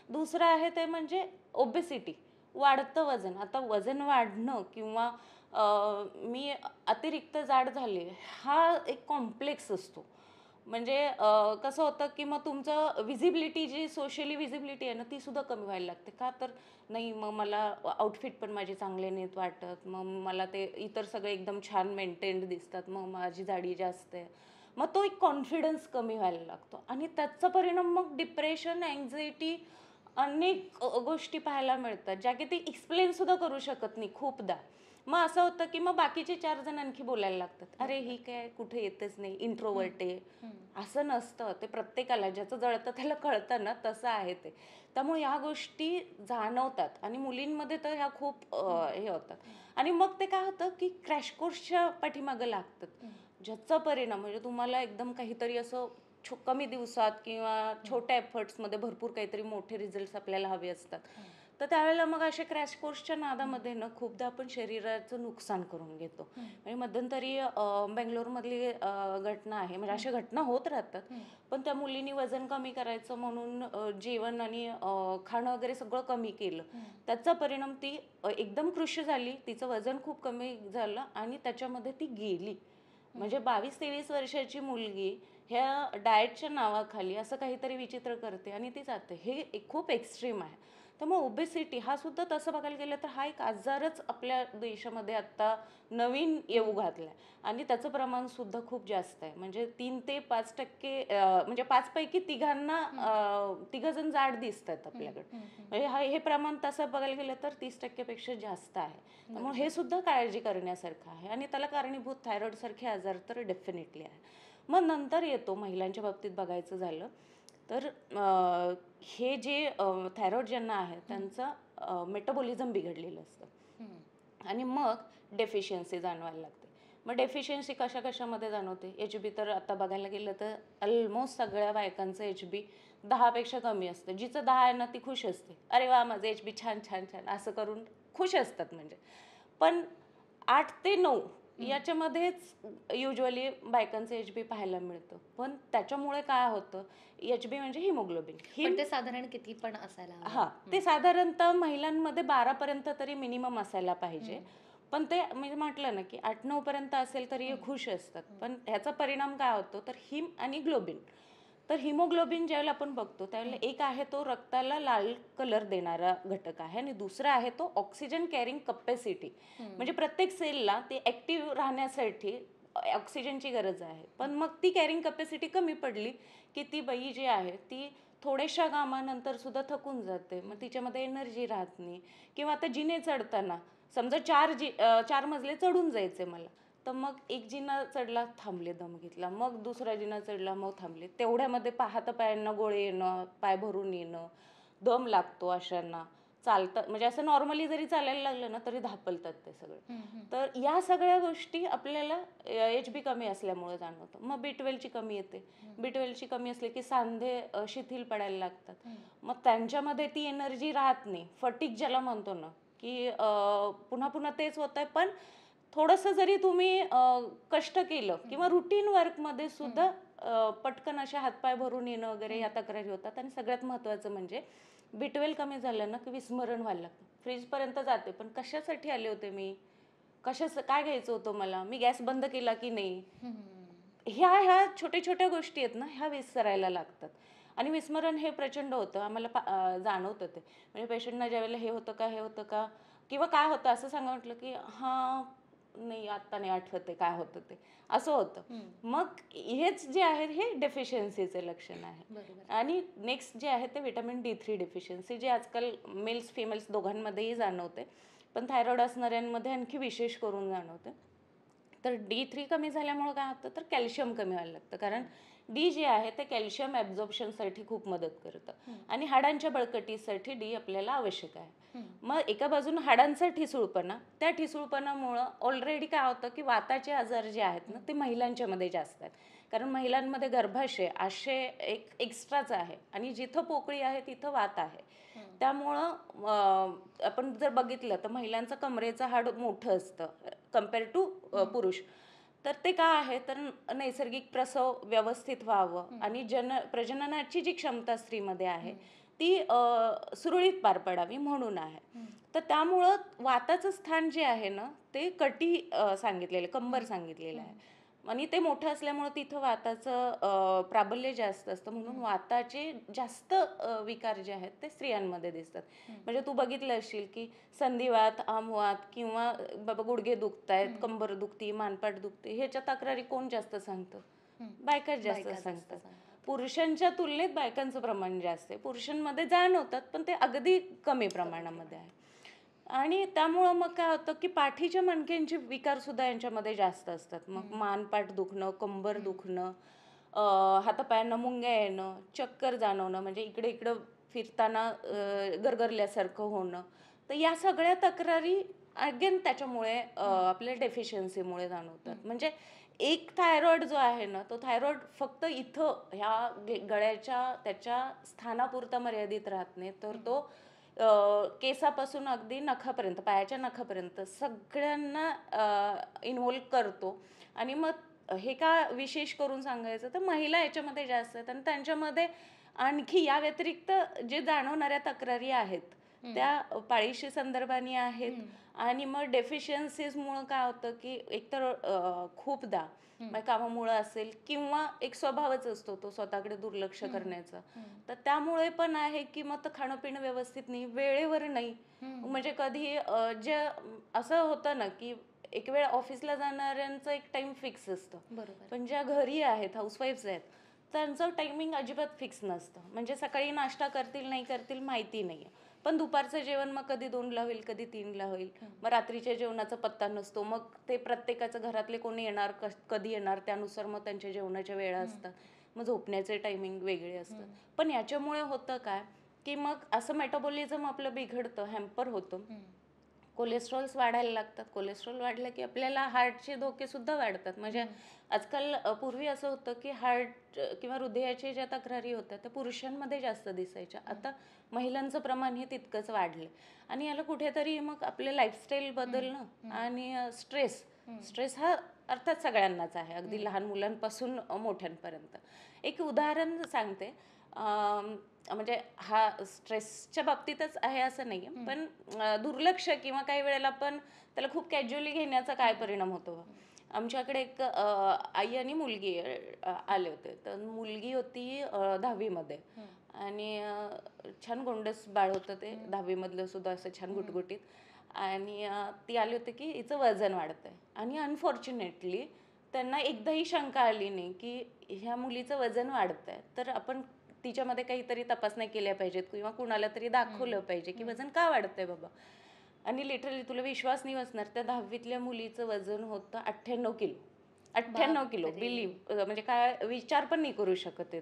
Speaker 3: दुसरं आहे ते म्हणजे ओबेसिटी, वाढतं वजन. आता वजन वाढणं किंवा मी अतिरिक्त जाड झाले हा एक कॉम्प्लेक्स असतो. म्हणजे कसं होतं की मग तुमचं विजिबिलिटी, जी सोशली विजिबिलिटी आहे ना, ती सुद्धा कमी व्हायला लागते. का तर नाही, मग मला आउटफिट पण माझे चांगले नाहीत वाटत, मग मला ते इतर सगळे एकदम छान मेंटेन्ड दिसतात, मग माझी जाडी जास्त आहे. मग तो एक कॉन्फिडन्स कमी व्हायला लागतो आणि त्याचा परिणाम मग डिप्रेशन, अँझायटी, अनेक गोष्टी पाहायला मिळतात ज्या की ती एक्सप्लेन सुद्धा करू शकत नाही खूपदा. मग असं होतं की मग बाकीचे 4 जण आणखी बोलायला लागतात, अरे ही काय कुठे येतेच नाही, इंट्रोवर्ट आहे. असं नसतं, ते प्रत्येकाला ज्याचं जळतं त्याला कळतं ना, तसं आहे ते. त्यामुळे ह्या गोष्टी जाणवतात आणि मुलींमध्ये तर ह्या खूप हे होतात. आणि मग ते काय होतं की क्रॅश कोर्सच्या पाठीमागं लागतात, ज्याचा परिणाम म्हणजे तुम्हाला एकदम काहीतरी असं कमी दिवसात किंवा छोट्या एफर्ट्समध्ये भरपूर काहीतरी मोठे रिझल्ट्स आपल्याला हवे असतात. तर त्यावेळेला मग अशा क्रॅश कोर्सच्या नादामध्ये ना खूपदा आपण शरीराचं नुकसान करून घेतो. म्हणजे मध्यंतरी बेंगलोरमधली घटना आहे, म्हणजे अशा घटना होत राहतात. पण त्या मुलीने वजन कमी करायचं म्हणून जेवण आणि खाणं वगैरे सगळं कमी केलं. त्याचा परिणाम ती एकदम कृश झाली, तिचं वजन खूप कमी झालं आणि त्याच्यामध्ये ती गेली. म्हणजे 22-23 वर्षाची मुलगी ह्या डाएटच्या नावाखाली असं काहीतरी विचित्र करते आणि ती जाते. हे खूप एक्स्ट्रीम आहे. त्यामुळे ओबेसिटी हा सुद्धा तसं बघायला गेलं तर हा एक आजारच आपल्या देशामध्ये आत्ता नवीन येऊ घातलाय आणि त्याचं प्रमाण सुद्धा खूप जास्त आहे. म्हणजे 3 ते 5% म्हणजे 5 पैकी तिघं जण जाड दिसतात आपल्याकडे. म्हणजे हे प्रमाण तसं बघायला गेलं तर 30% पेक्षा जास्त आहे. त्यामुळे हे सुद्धा काळजी करण्यासारखं आहे आणि त्याला कारणीभूत थायरॉइड सारखे आजार तर डेफिनेटली आहे. मग नंतर येतो महिलांच्या बाबतीत बघायचं झालं तर हे जे थायरॉइड ज्यांना आहे त्यांचं मेटाबॉलिझम बिघडलेलं असतं आणि मग डेफिशियन्सी जाणवायला लागते. मग डेफिशियन्सी कशा कशामध्ये जाणवते? HB तर आता बघायला गेलं तर ऑलमोस्ट सगळ्या बायकांचं HB 10पेक्षा कमी असतं. जिचं 10 आहे ना ती खुश असते, अरे वा माझं HB छान छान छान असं करून खुश असतात म्हणजे. पण 8 ते 9 याच्यामध्येच युजली बायकांचं HB पाहायला मिळतं. पण त्याच्यामुळे काय होतं, HB म्हणजे हिमोग्लोबिन.
Speaker 2: पण ते साधारण किती पण असायला हवं.
Speaker 3: हां, ते साधारणतः महिलांमध्ये 12 पर्यंत तरी मिनिमम असायला पाहिजे. पण ते मी म्हटलं ना की 8-9 पर्यंत असेल तरी खुश असतात. पण ह्याचा परिणाम काय होतो तर हिम आणि ग्लोबिन. तर हिमोग्लोबिन ज्यावेळेला आपण बघतो त्यावेळेला एक आहे तो रक्ताला लाल कलर देणारा घटक आहे आणि दुसरा आहे तो ऑक्सिजन कॅरिंग कपॅसिटी. म्हणजे प्रत्येक सेलला ते ॲक्टिव्ह राहण्यासाठी ऑक्सिजनची गरज आहे. पण मग ती कॅरिंग कपॅसिटी कमी पडली की ती बाई जी आहे ती थोड्याशा कामानंतर सुद्धा थकून जाते. मग तिच्यामध्ये एनर्जी राहत नाही. किंवा आता जिने चढताना समजा 4 मजले चढून जायचे मला, तर मग एक जिना चढला, थांबले, दम घेतला. मग दुसरा जिना चढला, मग थांबले. तेवढ्यामध्ये हातापायांना गोळे येणं, पाय भरून येणं, दम लागतो अशांना. चालतं म्हणजे असं नॉर्मली जरी चालायला लागलं ना तरी धापलतात ते सगळे. तर या सगळ्या गोष्टी आपल्याला HB कमी असल्यामुळे जाणवतं. मग B12ची कमी येते. B12ची कमी असली की सांधे शिथिल पडायला लागतात. मग त्यांच्यामध्ये ती एनर्जी राहत नाही. फटीग ज्याला म्हणतो ना की पुन्हा पुन्हा तेच होतंय. पण थोडंसं जरी तुम्ही कष्ट केलं किंवा रुटीन वर्कमध्ये सुद्धा पटकन अशा हातपाय भरून येणं वगैरे या तक्रारी होतात. आणि सगळ्यात महत्त्वाचं म्हणजे B12 कमी झालं ना की विस्मरण व्हायला लागतं. फ्रीजपर्यंत जाते, पण कशासाठी आले होते मी, काय घ्यायचं होतं मला, मी गॅस बंद केला की नाही, ह्या छोट्या छोट्या गोष्टी आहेत ना ह्या विसरायला लागतात. आणि विस्मरण हे प्रचंड होतं, आम्हाला जाणवतं ते. म्हणजे पेशंटना ज्यावेळेला हे होतं का किंवा काय होतं असं सांगा म्हटलं की हां नाही आत्ता नाही आठवते काय होतं ते, असं होतं. मग हेच जे आहे हे डेफिशियन्सीचे लक्षण आहे. आणि नेक्स्ट जे आहे ते व्हिटॅमिन D3 डेफिशियन्सी, जे आजकाल मेल्स फिमेल्स दोघांमध्येही जाणवते, पण थायरॉइड असणाऱ्यांमध्ये आणखी विशेष करून जाणवते. तर D3 कमी झाल्यामुळे काय होतं तर कॅल्शियम कमी व्हायला लागतं. कारण D जे आहे ते कॅल्शियम ॲब्झॉर्प्शनसाठी खूप मदत करतं आणि हाडांच्या बळकटीसाठी D आपल्याला आवश्यक आहे. मग एका बाजून हाडांचा ठिसूळपणा, त्या ठिसूळपणामुळं ऑलरेडी काय होतं की वाताचे आजार जे आहेत ना ते महिलांच्यामध्ये जास्त आहेत. कारण महिलांमध्ये गर्भाशय एक एक्स्ट्राच आहे आणि जिथं पोकळी आहे तिथं वात आहे. त्यामुळं आपण जर बघितलं तर महिलांचं कमरेचं हाड मोठं असतं कम्पेअर टू पुरुष. तर ते का आहे तर नैसर्गिक प्रसव व्यवस्थित व्हावं आणि प्रजननाची जी क्षमता स्त्रीमध्ये आहे ती सुरळीत पार पडावी म्हणून आहे. तर त्यामुळं वाताचं स्थान जे आहे ना ते कटी सांगितलेलं, कंबर सांगितलेलं आहे आणि ते मोठं असल्यामुळं तिथं वाताचं प्राबल्य जास्त असतं म्हणून वाताचे जास्त विकार जे आहेत ते स्त्रियांमध्ये दिसतात. म्हणजे तू बघितलं असशील की संधिवात, आमवात किंवा बाबा गुडघे दुखतायत, कंबर दुखती, मानपाट दुखते, ह्याच्या तक्रारी कोण जास्त सांगतं? बायकाच जास्त सांगतात. पुरुषांच्या तुलनेत बायकांचं प्रमाण जास्त आहे. पुरुषांमध्ये जाणवतात पण ते अगदी कमी प्रमाणामध्ये आहे. आणि त्यामुळं मग काय होतं की पाठीच्या मणक्यांचे विकार सुद्धा यांच्यामध्ये जास्त असतात. मग मानपाट दुखणं, कंबर दुखणं, हातापायांना मुंग्या येणं, चक्कर जाणवणं, म्हणजे इकडे इकडं फिरताना गरगरल्यासारखं होणं. तर या सगळ्या तक्रारी अगेन त्याच्यामुळे आपल्या डेफिशियन्सीमुळे जाणवतात. म्हणजे एक थायरॉइड जो आहे ना तो थायरॉइड फक्त इथं ह्या गळ्याच्या त्याच्या स्थानापुरता मर्यादित राहत नाही, तर तो केसापासून अगदी नखापर्यंत, पायाच्या नखापर्यंत सगळ्यांना इन्व्हॉल्व करतो. आणि मग हे का विशेष करून सांगायचं तर महिला याच्यामध्ये जास्त आहेत आणि त्यांच्यामध्ये आणखी या व्यतिरिक्त जे जाणवणाऱ्या तक्रारी आहेत त्या पाळीशी संदर्भाने आहेत. आणि मग डेफिशियन्सीजमुळं काय होतं की एकतर खूपदा कामामुळं असेल किंवा एक स्वभावच असतो तो स्वतःकडे दुर्लक्ष करण्याचा, तर त्यामुळे पण आहे की मग खाणं पिणं व्यवस्थित नाही, वेळेवर नाही. म्हणजे कधी जे असं होतं ना की एक वेळ ऑफिसला जाणाऱ्यांचं एक टाइम फिक्स असतं, पण ज्या घरी आहेत हाऊसवाईफ्स आहेत त्यांचं टायमिंग अजिबात फिक्स नसतं. म्हणजे सकाळी नाश्ता करतील नाही करतील माहिती नाही, पण दुपारचं जेवण मग कधी 2ला होईल, कधी 3ला होईल. मग रात्रीच्या जेवणाचा पत्ता नसतो. मग ते प्रत्येकाचं घरातले कोणी येणार, कधी येणार, त्यानुसार मग त्यांच्या जेवणाच्या वेळा असतात. मग झोपण्याचे टायमिंग वेगळे असतात. पण याच्यामुळे होतं काय की मग असं मेटाबॉलिझम आपलं बिघडतं, हॅम्पर होतं, कोलेस्ट्रॉल्स वाढायला लागतात. कोलेस्ट्रॉल वाढलं की आपल्याला हार्टचे धोके सुद्धा वाढतात. म्हणजे आजकाल पूर्वी असं होतं की हार्ट किंवा हृदयाच्या ज्या तक्रारी होत्या त्या पुरुषांमध्ये जास्त दिसायच्या, आता महिलांचं प्रमाण हे तितकंच वाढलं. आणि याला कुठेतरी मग आपलं लाईफस्टाईल बदलणं आणि स्ट्रेस हा अर्थात सगळ्यांनाच आहे, अगदी लहान मुलांपासून मोठ्यांपर्यंत. एक उदाहरण सांगते, म्हणजे हा स्ट्रेसच्या बाबतीतच आहे असं नाही, पण दुर्लक्ष किंवा काही वेळेला पण त्याला खूप कॅज्युअली घेण्याचा काय परिणाम होतो. आमच्याकडे एक आई आणि मुलगी आले होते. तर मुलगी होती 10वीमध्ये आणि छान गोंडस बाळ होतं ते, 10वीमधलं सुद्धा असं छान गुटगुटीत. आणि ती आली होती की हिचं वजन वाढतंय आणि अनफॉर्च्युनेटली त्यांना एकदाही शंका आली नाही की ह्या मुलीचं वजन वाढतंय, तर आपण तिच्यामध्ये काहीतरी तपासण्या केल्या पाहिजेत किंवा कुणाला तरी दाखवलं पाहिजे की वजन का वाढतंय बाबा. आणि लिटरली तुला विश्वास नाही बसणार, त्या 10वीतल्या मुलीचं वजन होतं 98 किलो. 98 किलो, बिलीव्ह, म्हणजे काय विचार पण नाही करू शकत आहे.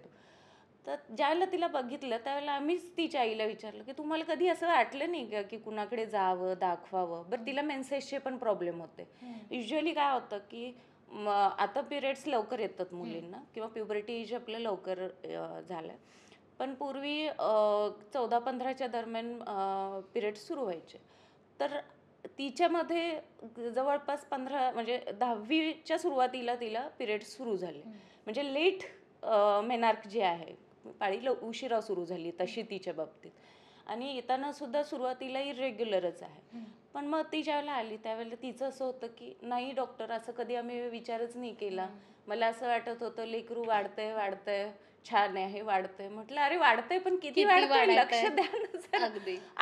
Speaker 3: तर ज्यावेळेला तिला बघितलं त्यावेळेला आम्हीच तिच्या आईला विचारलं की तुम्हाला कधी असं वाटलं नाही का की कुणाकडे जावं, दाखवावं. बरं तिला मेन्सेसचे पण प्रॉब्लेम होते. युजली काय होतं की आता पिरियड्स लवकर येतात मुलींना किंवा प्युबर्टी एज आपलं लवकर झालं, पण पूर्वी 14-15च्या दरम्यान पिरियड्स सुरू व्हायचे. तर तिच्यामध्ये जवळपास 15 म्हणजे 10वीच्या सुरुवातीला तिला पिरियड्स सुरू झाले. म्हणजे लेट मेनार्क जे आहे, पाळी उशिरा सुरू झाली तशी तिच्या बाबतीत. आणि येताना सुद्धा सुरुवातीला इरेग्युलरच आहे. पण मग ती ज्यावेळेला आली त्यावेळेला तिचं असं होतं की नाही डॉक्टर, असं कधी आम्ही विचारच नाही केला. मला असं वाटत होतं लेकरू वाढतंय, छान आहे, वाढतंय. म्हटलं अरे वाढतंय पण किती वाढतंय, लक्ष द्या ना जरा.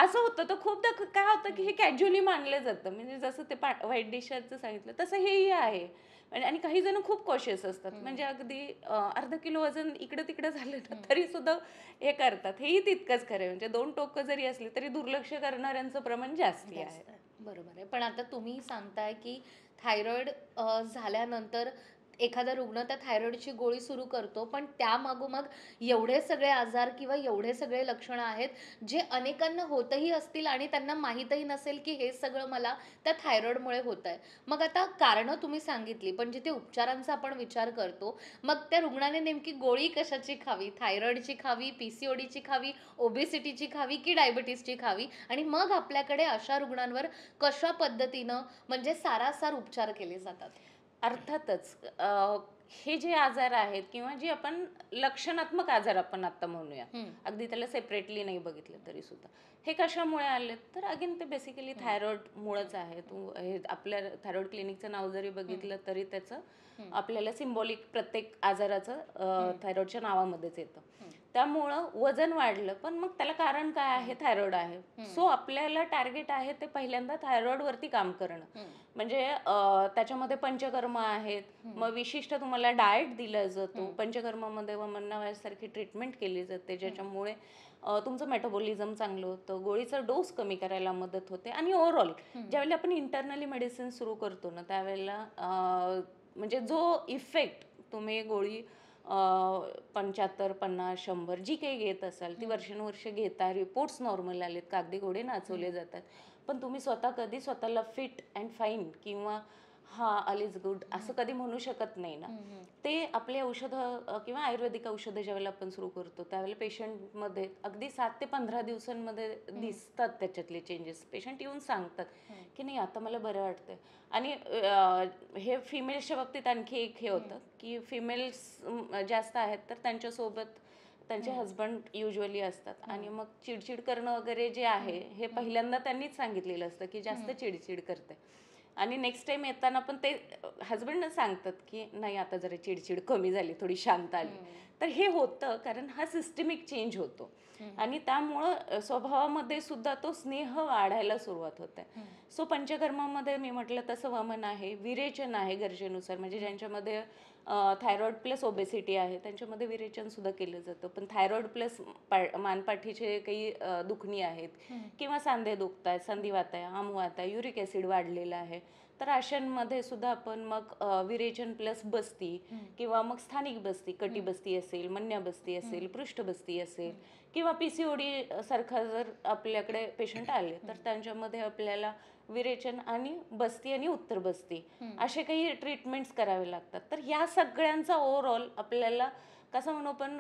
Speaker 3: असं होतं. तर खूपदा काय होतं की हे कॅज्युअली मानलं जातं. म्हणजे जसं ते व्हाईट डिशचं सांगितलं तसं हेही आहे. आणि काही जण खूप कॉशियस असतात, म्हणजे अगदी अर्धा किलो वजन इकडं तिकडं झालं ना तरी सुद्धा हे करतात. हेही तितकंच खरं आहे. म्हणजे 2 टोकं जरी असली तरी दुर्लक्ष करणाऱ्यांचं प्रमाण जास्ती आहे.
Speaker 2: बरोबर आहे. पण आता तुम्ही सांगताय की थायरॉइड झाल्यानंतर एखादा रुग्ण त्या थायरॉइडची गोळी सुरू करतो, पण त्यामागोमाग एवढे सगळे आजार किंवा एवढे सगळे लक्षणं आहेत, जे अनेकांना होतही असतील आणि त्यांना माहीतही नसेल, की हे सगळं मला त्या थायरॉइडमुळे होतंय. मग आता कारणं तुम्ही सांगितली, पण जिथे उपचारांचा आपण विचार करतो, मग त्या रुग्णाने नेमकी गोळी कशाची खावी? थायरॉइडची खावी, पी-सी-ओ-डीची खावी, ओबेसिटीची खावी की डायबिटीजची खावी? आणि मग आपल्याकडे अशा रुग्णांवर कशा पद्धतीनं म्हणजे सारासार उपचार केले जातात?
Speaker 3: अर्थातच हे जे आजार आहेत किंवा जे आपण लक्षणात्मक आजार आपण आता म्हणूया,
Speaker 2: हं.
Speaker 3: अगदी त्याला सेपरेटली नाही बघितलं तरी सुद्धा, हे कशामुळे आले तर अगेन ते बेसिकली थायरॉइडमुळेच आहे. हे आपल्या थायरॉइड क्लिनिकचं नाव जरी बघितलं तरी त्याचं आपल्याला सिम्बॉलिक प्रत्येक आजाराचं थायरॉइडच्या नावामध्येच येतं. त्यामुळं वजन वाढलं, पण मग त्याला कारण काय आहे? थायरॉइड आहे. सो आपल्याला टार्गेट आहे ते पहिल्यांदा थायरॉइडवरती काम करणं. म्हणजे त्याच्यामध्ये पंचकर्म आहेत, मग विशिष्ट तुम्हाला डाएट दिला जातो. पंचकर्मामध्ये वमनासारखी ट्रीटमेंट केली जाते, ज्याच्यामुळे तुमचं मेटाबॉलिझम चांगलं होतं, गोळीचा डोस कमी करायला मदत होते. आणि ओव्हरऑल ज्यावेळेला आपण इंटरनली मेडिसिन सुरू करतो ना, त्यावेळेला म्हणजे जो इफेक्ट तुम्ही गोळी 75, 50, 100 जी काही घेत असाल ती वर्षानुवर्ष घेता, रिपोर्ट्स नॉर्मल आलेत, कागदी घोडे नाचवले जातात, पण तुम्ही स्वतः कधी स्वतःला फिट अँड फाईन किंवा हा ऑल इज गुड असं कधी म्हणू शकत नाही ना. ते आपले औषधं किंवा आयुर्वेदिक औषधं ज्यावेळेला आपण सुरू करतो त्यावेळेला पेशंटमध्ये अगदी 7 ते 15 दिवसांमध्ये दिसतात त्याच्यातले चेंजेस. पेशंट येऊन सांगतात की नाही आता मला बरं वाटतंय. आणि हे फिमेल्सच्या बाबतीत आणखी एक हे होतं की फिमेल्स जास्त आहेत तर त्यांच्यासोबत त्यांचे हस्बंड युजली असतात आणि मग चिडचिड करणं वगैरे जे आहे हे पहिल्यांदा त्यांनीच सांगितलेलं असतं की जास्त चिडचिड करते. आणि नेक्स्ट टाइम येताना पण ते हस्बंडच सांगतात की नाही आता जरा चिडचिड कमी झाली, थोडी शांत आली. तर हे होतं कारण हा सिस्टमिक चेंज होतो आणि त्यामुळं स्वभावामध्ये सुद्धा तो स्नेह वाढायला सुरुवात होते. सो पंचकर्मामध्ये मी म्हटलं तसं वमन आहे, विरेचन आहे गरजेनुसार. म्हणजे ज्यांच्यामध्ये थायरॉइड प्लस ओबेसिटी आहे त्यांच्यामध्ये विरेचन सुद्धा केलं जातं. पण थायरॉइड प्लस मानपाठीचे काही दुखणी आहेत किंवा सांधे दुखत आहेत, संधिवात आहे, आमवात आहे, युरिक ॲसिड वाढलेलं आहे, तर अशांमध्ये सुद्धा आपण मग विरेचन प्लस बस्ती किंवा मग स्थानिक बस्ती, कटिबस्ती असेल, मन्याबस्ती असेल, पृष्ठबस्ती असेल किंवा पीसीओडी सारखा जर आपल्याकडे पेशंट आले तर त्यांच्यामध्ये आपल्याला विरेचन आणि बस्ती आणि उत्तर बस्ती असे काही ट्रीटमेंट्स करावे लागतात. तर ह्या सगळ्यांचा ओव्हरऑल आपल्याला कसं म्हणू आपण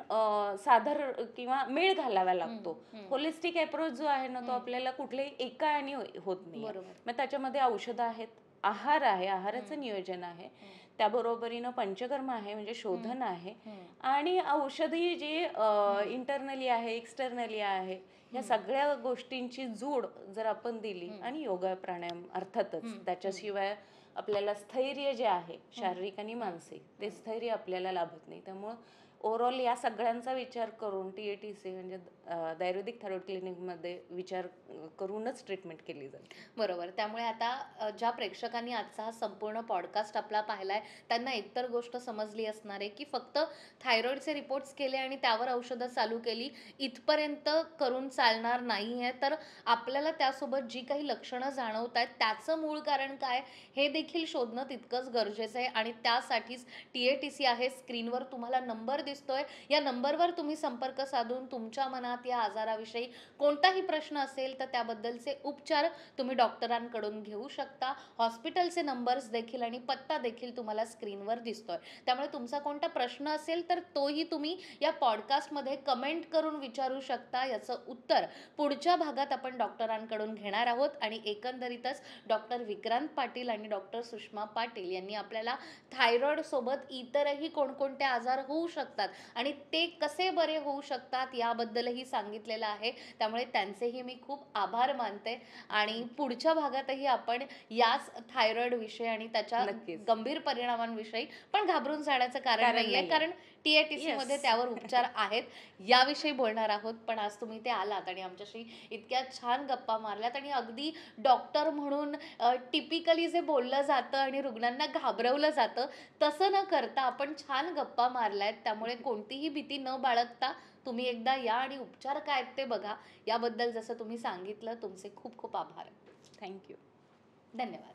Speaker 3: साधार किंवा मेळ घालावा लागतो. होलिस्टिक अप्रोच जो आहे ना तो आपल्याला कुठल्याही एका आणि होत नाही. मग त्याच्यामध्ये औषधं आहेत, आहार आहे, आहाराचं नियोजन आहे, त्याबरोबरीनं पंचकर्म आहे म्हणजे शोधन आहे आणि औषधी जी इंटरनली आहे, एक्सटर्नली आहे, या सगळ्या गोष्टींची जोड जर आपण दिली आणि योगा प्राणायाम अर्थातच त्याच्याशिवाय आपल्याला स्थैर्य जे आहे शारीरिक आणि मानसिक ते स्थैर्य आपल्याला लाभत नाही. त्यामुळं ओव्हरऑल या सगळ्यांचा विचार करून TATC म्हणजे आयुर्वेदिक थायरॉइड क्लिनिकमध्ये विचार करूनच ट्रीटमेंट केली जाते.
Speaker 2: बरोबर. त्यामुळे आता ज्या प्रेक्षकांनी आजचा हा संपूर्ण पॉडकास्ट आपला पाहिलाय, त्यांना एकतर गोष्ट समजली असणार आहे, की फक्त थायरॉइडचे रिपोर्ट्स केले आणि त्यावर औषधं चालू केली, इथपर्यंत करून चालणार नाहीये. तर आपल्याला त्यासोबत जी काही लक्षणं जाणवतायत, त्याचं मूळ कारण काय, हे देखील शोधणं तितकंच गरजेचं आहे आणि त्यासाठीच TATC आहे. स्क्रीनवर तुम्हाला नंबर दिसतोय. या नंबरवर तुम्ही संपर्क साधून तुमच्या मनात या आजाराविषयी कोणताही प्रश्न असेल तर त्याबद्दलचे उपचार तुम्ही डॉक्टरांकडून घेऊ शकता. हॉस्पिटलचे नंबर्स देखील आणि पत्ता देखील तुम्हाला स्क्रीनवर दिसतोय. त्यामुळे तुमचा कोणता प्रश्न असेल तर तोही तुम्ही या पॉडकास्टमध्ये कमेंट करून विचारू शकता. याचं उत्तर पुढच्या भागात आपण डॉक्टरांकडून घेणार आहोत. आणि एकंदरीतच डॉक्टर विक्रांत पाटील आणि डॉक्टर सुषमा पाटील यांनी आपल्याला थायरॉइड सोबत इतरही कोणकोणते आजार होऊ शकतात आणि ते कसे बरे होऊ शकतात याबद्दलही सांगितलेलं आहे. त्यामुळे त्यांचेही मी खूप आभार मानते आणि पुढच्या भागातही आपण याच थायरॉइड विषयी आणि त्याच्या
Speaker 3: नक्कीच.
Speaker 2: गंभीर परिणामांविषयी पण घाबरून जाण्याचं कारण नाहीये, कारण TATC मध्ये त्यावर उपचार आहेत याविषयी बोलणार आहोत. पण आज तुम्ही ते आलात आणि आमच्याशी इतक्या छान गप्पा मारल्यात आणि अगदी डॉक्टर म्हणून टिपिकली जे बोललं जातं आणि रुग्णांना घाबरवलं जातं तसं न करता आपण छान गप्पा मारल्यात. त्यामुळे कोणतीही भीती न बाळगता तुम्ही एकदा या आणि उपचार काय आहेत ते बघा. याबद्दल जसं तुम्ही सांगितलं तुमचे खूप खूप आभार.
Speaker 3: थँक्यू.
Speaker 2: धन्यवाद.